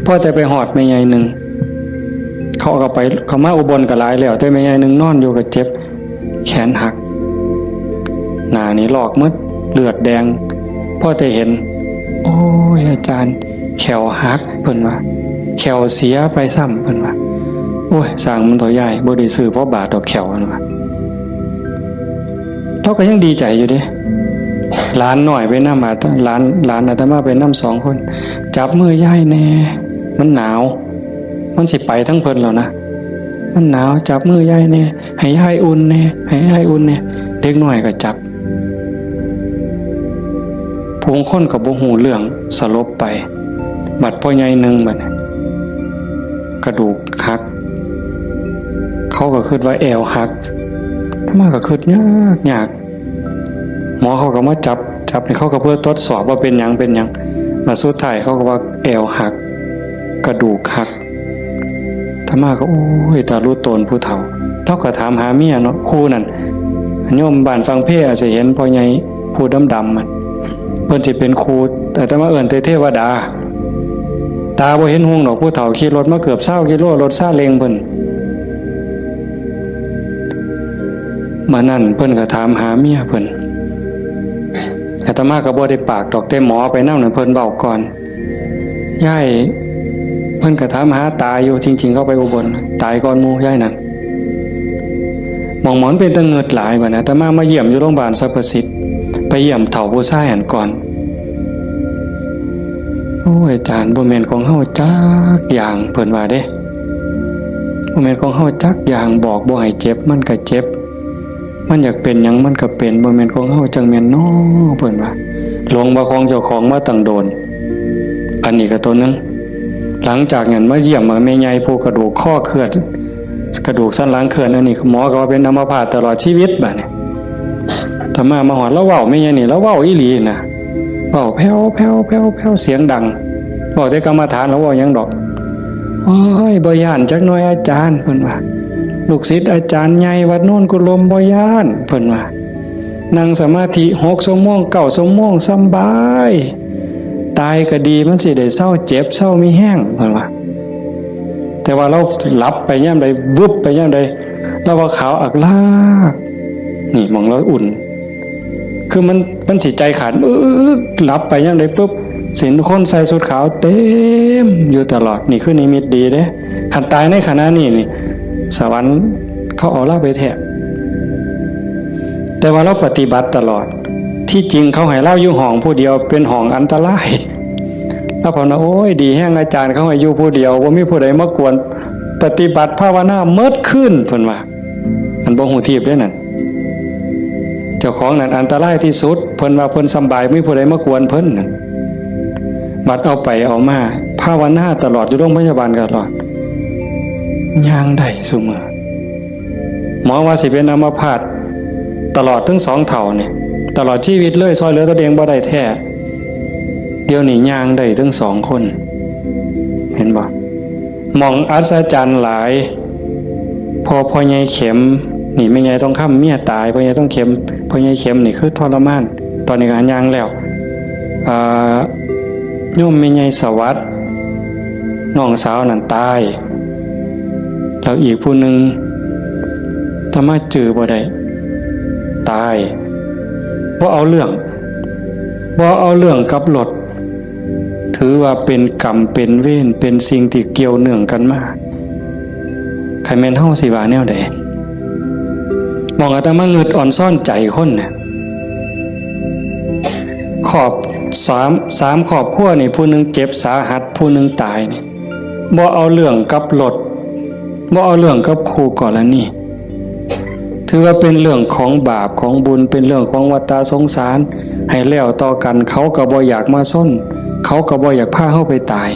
พอแต่ไปหอดแม่ใหญ่นึงเขาก็ไปเขามาอุบลก็หลายแล้วแต่แม่ใหญ่นึงนอนอยู่ก็เจ็บแขนหักหน้านี่ลอกหมดเลือดแดงพอแต่เห็นโอ้ยอาจารย์แขวหักเพิ่นว่าแขวเสียไปซ้ำเพิ่นว่าโอ้ยสร้างมันตัวใหญ่บ่ได้ซื้อเพราะบาดดอกแขวเพิ่นว่าเราก็ยังดีใจอยู่เด้หลานหน่อยไปนำมาหลานอาตมาไปนำ2 คนจับมือยายแน่มันหนาวมันสิไปทั้งเพิ่นแล้วนะมันหนาวจับมือยายแน่ให้ยายอุ่นแน่ให้ยายอุ่นแน่เด็กน้อยก็จับผู้คนก็บ่ฮู้เรื่องสลบไปบัดพ่อใหญ่นึงบัดกระดูกหักเขาก็คิดว่าแอวหักถ้ามาก็คิดยากหมอเขาก็มาจับให้เขาก็เพื่อทดสอบว่าเป็นหยังมาสุดท้ายเขาก็ว่าแอวหักกระดูกหักถ้ามาก็โอ้ยตารู้ตนผู้เฒ่าเราก็ถามหาเมียเนาะครูนั่นโยมบ้านฟังเพลอาจจะเห็นพ่อใหญ่ผู้ดำๆมันเพิ่นสิเป็นครูแต่ถ้ามาเอิ้นเทวดาตาบ่เห็นห่วงดอกผู้เฒ่าขี่รถมาเกือบ20 กิโลรถซาเล้งเพิ่นมานั่นเพิ่นก็ถามหาเมียเพิ่นอาตมาก็บ่ได้ปากดอกแต่หมอไปนำนั่นเพิ่นเว้าก่อนยายเพิ่นก็ถามหาตาอยู่จริงๆเขาไปอุบลตายก่อนหมู่ยายนั่นหมอนเป็นตะเงิดหลายบัดนะอาตมาเยี่ยมอยู่โรงพยาบาลสรรพสิทธิ์ไปเยี่ยมเฒ่าผู้ชายหันก่อนโอ้ยอาจารย์บ่แม่นของเฮาจักอย่างเพิ่นว่าเด้บ่แม่นของเฮาจักอย่างบอกบ่ให้เจ็บมันก็เจ็บมันอยากเป็นหยังมันก็เป็นบ่แม่นของเฮาจังแม่นน้อเพิ่นว่าหลงบ่ของเจ้าของมาตั้งโดนอันนี้ก็ตัวนึงหลังจากนั้นมาเยี่ยมแม่ใหญ่ผู้กระดูกข้อเคลื่อน กระดูกสันหลังเคลื่อนอันนี้หมอก็ว่าเป็นอัมพาตตลอดชีวิตบัดนี้ธรรมาหอดแล้วเว้าไม่ใช่นี่แล้วเว้าอีหลีนะเว้าแผ่วแผ่วแผ่วแผ่วเสียงดังเว้าแต่กรรมฐานแล้วเว้ายังดอกโอ้ยบ่ย่านจักหน่อยอาจารย์เพิ่นว่าลูกศิษย์อาจารย์ใหญ่วัดโน่นกุลมบ่ย่านเพิ่นว่านั่งสมาธิ6 ชั่วโมง9 ชั่วโมงสำบายตายก็ดีมันสิได้เศร้าเจ็บเศร้ามีแห้งเพิ่นว่าแต่ว่าเราหลับไปย่ำใดวุบไปย่ำใดเราว่าขาวอักลากนี่มองเราอุ่นคือมันสิใจขาดหลับไปย่ำใดปุ๊บเห็นคนใส่ชุดขาวเต็มอยู่ตลอดนี่คือนิมิตดีเด้ขันตายในขณะนี้นี่สวรรค์เขาเอาเราไปแทะแต่ว่าเราปฏิบัติตลอดที่จริงเขาให้เล่าอยู่ห้องผู้เดียวเป็นห้องอันตรายแล้วผมนะโอ้ยดีแห้งอาจารย์เขาให้อยู่ผู้เดียวว่ามีผู้ใดมากวนปฏิบัติภาวนาเมิดขึ้นเพิ่นว่าอันบ่ฮู้ทีบเด้นั่นเจ้าของนั่นอันตรายที่สุดเพิ่นว่าเพิ่นสำบายมีผู้ใดมากวนเพิ่นนั่นบัดเอาไปเอามาภาวนาตลอดอยู่โรงพยาบาลตลอดย่างได้ซุมื้อหมอว่าสิเป็นอัมพาตตลอดทั้ง2เท่านี่ตลอดชีวิตเลยซอยเหลือตัวเองบ่ได้แท้เดี๋ยวนี้ย่างได้ทั้ง2คนเห็นบ่มองอัศจรรย์หลายพ่อใหญ่เข็มนี่แม่ใหญ่ต้องค้ำเมียตายพ่อใหญ่ต้องเข็มพ่อใหญ่เข็มนี่คือทรมานตอนนี้ก็ย่างแล้วโยมแม่ใหญ่สวัสดิ์น้องสาวนั่นตายแล้วอีกผู้หนึ่งธรรมะจือบ่ได้ตายบ่เอาเรื่องกับรถถือว่าเป็นกรรมเป็นเวรเป็นสิ่งที่เกี่ยวเนื่องกันมาใครแม่นเฮาสิว่าแนวใดมองอาตมาเงิดอ่อนซ่อนใจคนน่ะขอบ3ครอบครัวนี่ผู้หนึงเจ็บสาหัสผู้หนึงตายนี่บ่เอาเรื่องกับรถบ่เอาเรื่องกับคู่กรณีถือว่าเป็นเรื่องของบาปของบุญเป็นเรื่องของวัฏสงสารให้แล้วต่อกันเขาก็บ่อยากมาซ่อนเขาก็บ่อยากพาเฮาไปตาย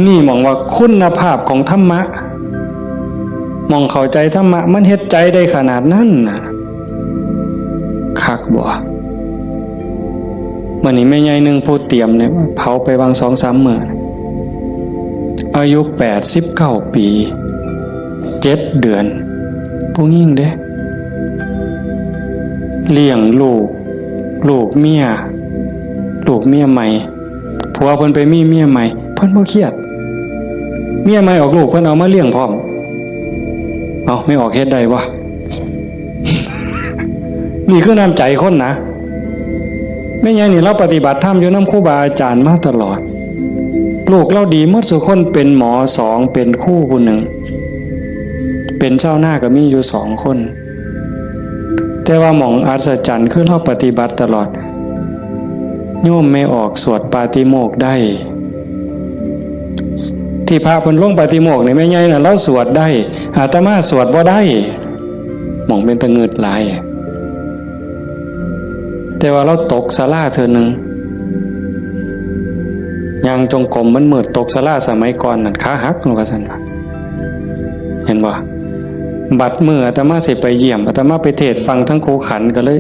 นี่มองว่าคุณภาพของธรรมะมองเข้าใจธรรมะมันเฮ็ดใจได้ขนาดนั้นน่ะคักบ่มื้อนี้แม่ใหญ่นึงผู้เตรียมเนี่ยเผาไปวาง 2-3 มื้ออายุ89 ปี7 เดือนผู้หญิงเด้เลี้ยงลูกเมียใหม่ผัวเพิ่นไปมีเมียใหม่เพิ่นบ่เครียดเมียใหม่ออกลูกเพิ่นเอามาเลี้ยงพร้อมเอาไม่ออกเฮ็ดได้วะ นี่คือน้ำใจคนนะแม่ใหญ่นี่เราปฏิบัติธรรมอยู่นำครูบาอาจารย์มาตลอดลูกเราดีหมดทุกคนเป็นหมอ2เป็นครูผู้หนึ่งเป็นเจ้าหน้าก็มีอยู่2คนแต่ว่าหม่องอัศจรรย์คือเราปฏิบัติตลอดโยมไม่ออกสวดปาติโมกข์ได้ที่พระเพิ่นลงปาติโมกข์นี่แม่ใหญ่น่ะเราสวดได้อาตมาสวดบ่ได้หม่องเป็นตะงึดหลายแต่ว่าเราตกศาลาเทื่อนึงยังจงกรมมันมืดตกศาลาสมัยก่อนนั่นขาหักลงว่าซั่นว่าเห็นบ่บัดมื้ออาตมาสิไปเยี่ยมอาตมาไปเทศฟังทั้งครูขันก็เลย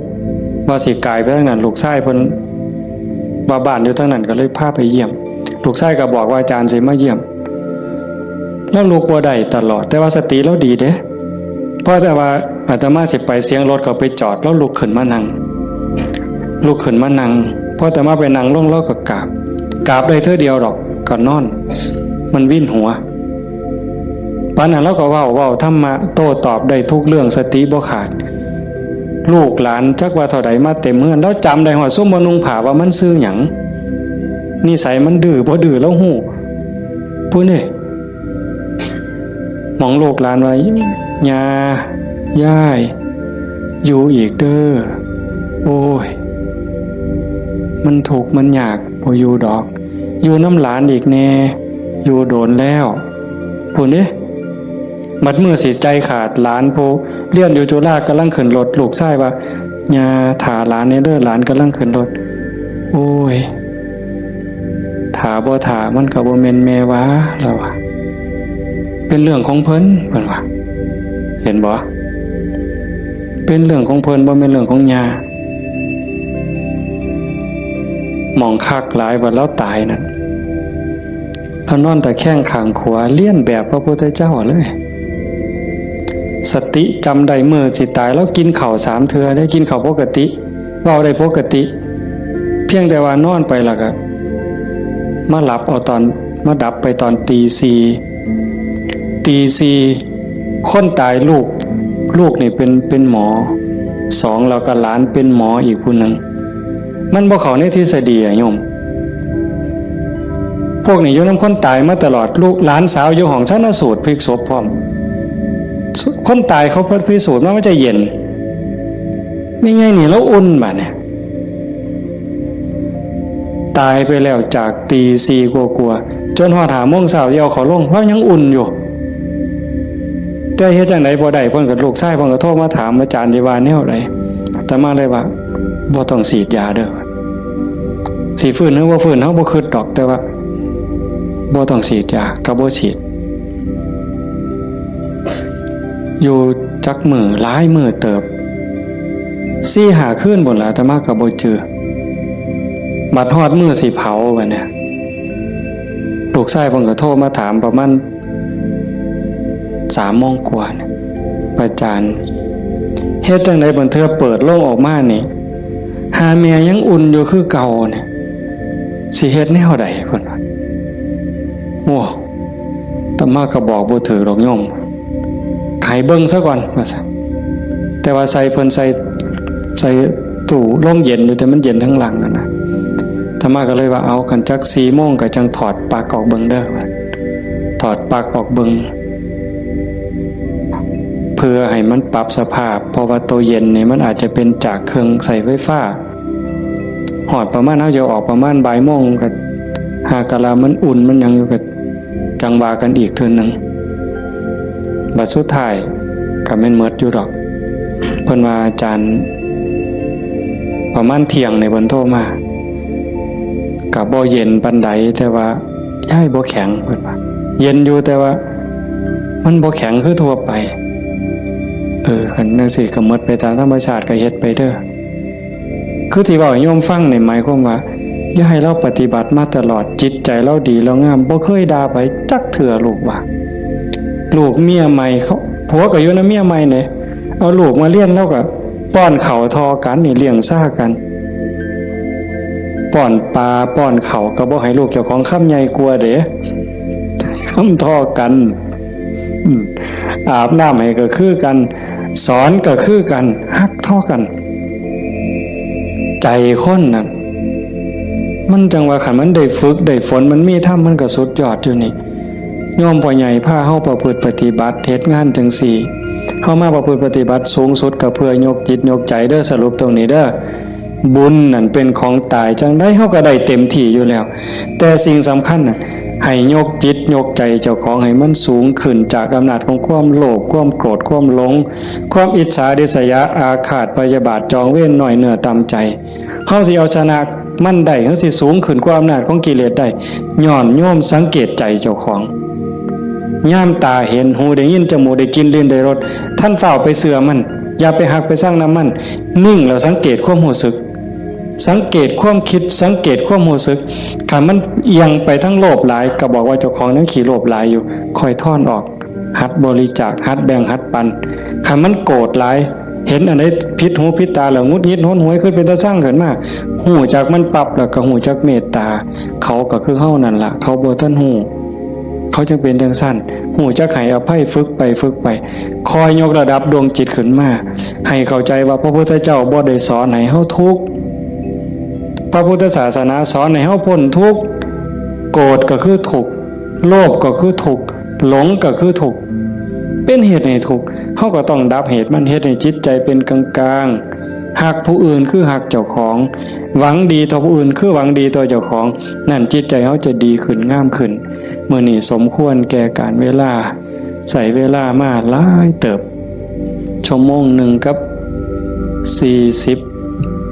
ว่าสิกายไปทางนั้นลูกชายเพิ่นว่าบ้านอยู่ทางนั้นก็เลยพาไปเยี่ยมลูกชายก็บอกว่าอาจารย์สิมาเยี่ยมแล้วลูกบ่ได้ตลอดแต่ว่าสติเราดีเด้เพราะแต่ว่าอาตมาสิไปเสียงรถก็ไปจอดแล้วลุกขึ้นมานั่งพออาตมาไปนั่งลงแล้วก็กราบได้เท่าเดียวดอกก็นอนมันวิ่นหัวปานนั้นเราก็เว้าธรรมะโต้ตอบได้ทุกเรื่องสติบ่ขาดลูกหลานจักว่าเท่าใดมาเต็มเฮือนแล้วจำได้ฮอดซุมบ่นุ่งผ้าว่ามันชื่อหยังนิสัยมันดื้อบ่ดื้อแล้วฮู้ผู้นี่มองลูกหลานไว้ย่า ยายอยู่อีกเด้อโอ้ยมันถูกมันยากบ่อยู่ดอกอยู่น้ำหลานอีกแน่อยู่โดนแล้วผู้นี้มัดมือสิใจขาดหลานผู้เรียนอยู่จุฬากำลังขึ้นรถลูกชายว่าย่าถาหลานนี่เด้อหลานกำลังขึ้นรถโอ้ยถาบ่ถามันก็บ่แม่นแม่วะแล้ว เป็นเรื่องของเพิ่นเพิ่นว่าเห็นบ่เป็นเรื่องของเพิ่นบ่แม่นเรื่องของญาหมองคักหลายว่าแล้วตายนั่นเอานอนตะแคงข้างขวาเลียนแบบพระพุทธเจ้าเลยสติจำได้มื้อสิตายแล้วกินข้าว3เทื่อได้กินข้าวปกติเว้าได้ปกติเพียงแต่ว่านอนไปแล้วก็มาหลับเอาตอนมาดับไปตอนตีสี่คนตายลูกนี่เป็นหมอ2แล้วก็หลานเป็นหมออีกผู้นึงมันบ่เข้าในทฤษฎีอะโยมพวกนี้อยู่นำคนตายมาตลอดลูกหลานสาวอยู่ห้องชันสูตรพลิกศพพร้อมคนตายเขาเพิ่นพิสูจน์ว่ามันจะเย็นไม่ไงนี่แล้วอุ่นบัดเนี่ยตายไปแล้วจากตีสี่กลัวจนฮอด5 โมงเช้าเดี๋ยวเขาลงเพราะยังอุ่นอยู่แต่เฮ็ดจังได๋บ่ได้เพิ่นก็ลูกชายเพิ่นก็โทรมาถามอาจารย์ที่ว่าแนวใดแต่มาเลยว่าบ่ต้องฉีดยาเด้อสิฟื้นหรือบ่ฟื้นเฮาบ่คิดดอกแต่ว่าบ่ต้องฉีดยาก็บ่ฉีดอยู่จักมื้อหลายมื้อเติบ4-5 คืนพุ่นล่ะแต่มาก็บ่เจอบัดฮอดมื้อสิเผาบัดเนี่ยลูกชายเพิ่นก็โทรมาถามประมาณ3 โมงกว่าเนี่ยอาจารย์เฮ็ดจังได๋บัดเทื่อเปิดโลงออกมานี่หาแม่ยังอุ่นอยู่คือเก่าเนี่ยสิเฮ็ดแนวใดเพิ่นว่าโอ้ตะมาก็บอกบ่ถูกดอกโยมไขเบิ่งซะก่อนว่าซั่นแต่ว่าใส่เพิ่นใส่ตู้ลมเย็นอยู่แต่มันเย็นทั้งหลังนั่นน่ะตะมาก็เลยว่าเอาคันจัก4 โมงก็จังถอดปลั๊กออกเบิ่งเด้อว่าถอดปลั๊กออกเบิ่งเพื่อให้มันปรับสภาพเพราะว่าตัวเย็นนี่มันอาจจะเป็นจากเครื่องใส่ไฟฟ้าหอดประมาณเฮาจะออกประมาณบ่ายโมงก็หากะลามันอุ่นมันยังอยู่ก็จังว่ากันอีกเทื่อนึงบัดสุดท้ายก็แม่นหมดอยู่ดอกเพิ่นว่าอาจารย์ประมาณเที่ยงในเพิ่นโทรมาก็บ่เย็นปานใดแต่ว่าย้ายบ่แข็งเพิ่นว่าเย็นอยู่แต่ว่ามันบ่แข็งคือทั่วไปคันจังซี่ก็หมดไปตามธรรมชาติก็เฮ็ดไปเด้อคือที่เว้าให้โยมฟังนี่หมายความว่าอย่าให้เราปฏิบัติมาตลอดจิตใจเราดีเรางามบ่เคยด่าไปจักเทื่อลูกว่าลูกเมียใหม่เขาผัวก็อยู่นำเมียใหม่เนี่ยเอาลูกมาเลี้ยงแล้วก็ป้อนข้าวทอกันนี่เลี้ยงซ่ากันป้อนปลาป้อนข้าวก็บ่ให้ลูกเจ้าของคำใหญ่กลัวเด้คำทอกันอาบน้ำให้ก็คือกันสอนก็คือกันฮักทอกันใจคนน่ะมันจังว่าคันมันได้ฝึกได้ฝนมันมีธรรมมันก็สุดยอดอยู่นี่โยมพ่อใหญ่พาเฮาประพฤติปฏิบัติเฮ็ดงานจังซี่เฮามาประพฤติปฏิบัติสูงสุดก็เพื่อยกจิตยกใจเด้อสรุปตรงนี้เด้อบุญนั่นเป็นของตายจังได้เฮาก็ได้เต็มที่อยู่แล้วแต่สิ่งสำคัญน่ะให้ยกจิตยกใจเจ้าของให้มันสูงขึ้นจากอำนาจของความโลภความโกรธความหลงความอิจฉาริษยาอาฆาตพยาบาทจองเวรหน่อยเหนือต่ำใจเฮาสิเอาชนะมันได้เฮาสิสูงขึ้นกว่าอำนาจของกิเลสได้ย้อนโยมสังเกตใจเจ้าของย่ามตาเห็นหูได้ยินจมูกได้กินลิ้นได้รสท่านเฝ้าไปเสือมันอย่าไปหักไปสร้างน้ำมันนิ่งแล้วสังเกตความรู้สึกสังเกตความคิดสังเกตความรู้สึกถ้ามันเอียงไปทั้งโลภหลายก็บอกว่าเจ้าของนั้นขี้โลภหลายอยู่ค่อยถอนออกหัดบริจาคหัดแบ่งหัดปันถ้ามันโกรธหลายเห็นอันใดผิดหูผิดตาแล้วงุดหงิดโหนหวยขึ้นเป็นตาสร้างขึ้นมาหูจากมันปรับแล้วก็หูจากเมตตาเขาก็คือเฮานั่นล่ะเขาบ่ทันหูเขาจึงเป็นจังซั่นหูจักให้อภัยฝึกไปคอยยกระดับดวงจิตขึ้นมาให้เข้าใจว่าพระพุทธเจ้าบ่ได้สอนให้เฮาทุกข์พระพุทธศาสนาสอนให้เฮาพ้นทุกข์โกรธก็คือทุกข์โลภก็คือทุกข์หลงก็คือทุกข์เป็นเหตุให้ทุกข์เฮาก็ต้องดับเหตุมันเฮ็ดให้จิตใจเป็นกลางๆหักผู้อื่นคือหักเจ้าของหวังดีต่อผู้อื่นคือหวังดีต่อเจ้าของนั่นจิตใจเฮาจะดีขึ้นงามขึ้นมื้อนี้สมควรแก่การเวลาใส่เวลามาหลายเติบชั่วโมง1กับ40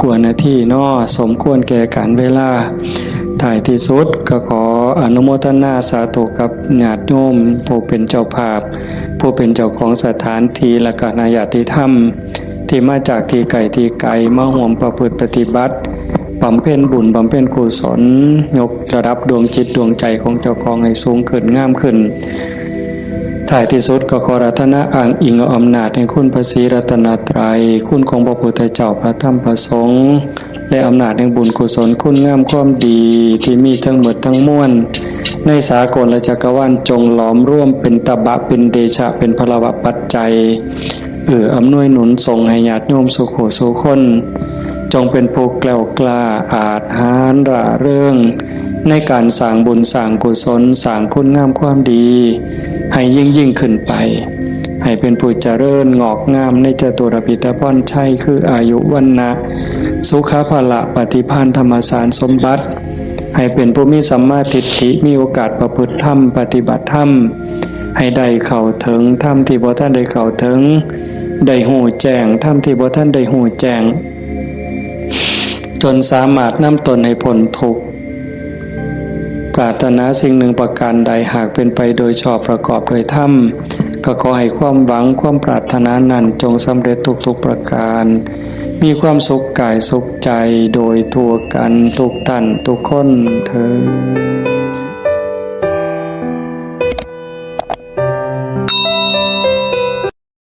กว่านาทีเนาะสมควรแก่การเวลาท้ายที่สุดก็ขอ อนุโมทนาสาธุกับญาติโยมผู้เป็นเจ้าภาพผู้เป็นเจ้าของสถานที่และก็ญาติธรรมที่มาจากที่ไกลมาร่วมประพฤติปฏิบัติบำเพ็ญบุญบำเพ็ญกุศลยกระดับดวงจิตดวงใจของเจ้าของให้สูงขึ้นงามขึ้นท้ายที่สุดก็ขอรัตนาอ้างอิงเอาอำนาจแห่งคุณพระศรีรัตนตรัยคุณของพระพุทธเจ้าพระธรรมพระสงฆ์และอำนาจแห่งบุญกุศลคุณงามความดีที่มีทั้งหมดทั้งมวลในสากลและจักรวาลจงหลอมร่วมเป็นตบะเป็นเดชะเป็นพลวะปัจจัยอำนวยหนุนส่งให้ญาติโยมสุขสุคนจงเป็นผู้แกล้วกล้าอาจหาญร่าเริงในการสร้างบุญสร้างกุศลสร้างคุณงามความดีให้ยิ่งขึ้นไปให้เป็นผู้เจริญงอกงามในจตุรพิธพรชัยคืออายุวันนะสุขภละปฏิภาณธรรมสารสมบัติให้เป็นผู้มีสัมมาทิฏฐิมีโอกาสประพฤติธรรมปฏิบัติธรรมให้ได้เข้าถึงธรรมที่บ่ท่านได้เข้าถึงได้หูแจ้งธรรมที่บ่ท่านได้หูแจ้งจนสามารถนำตนให้พ้นทุกข์ปรารถนาสิ่งหนึ่งประการใดหากเป็นไปโดยชอบประกอบโดยธรรมก็ขอให้ความหวังความปรารถนานั้นจงสำเร็จทุกประการมีความสุขกายสุขใจโดยทั่วกันทุกท่านทุกคนเทอญ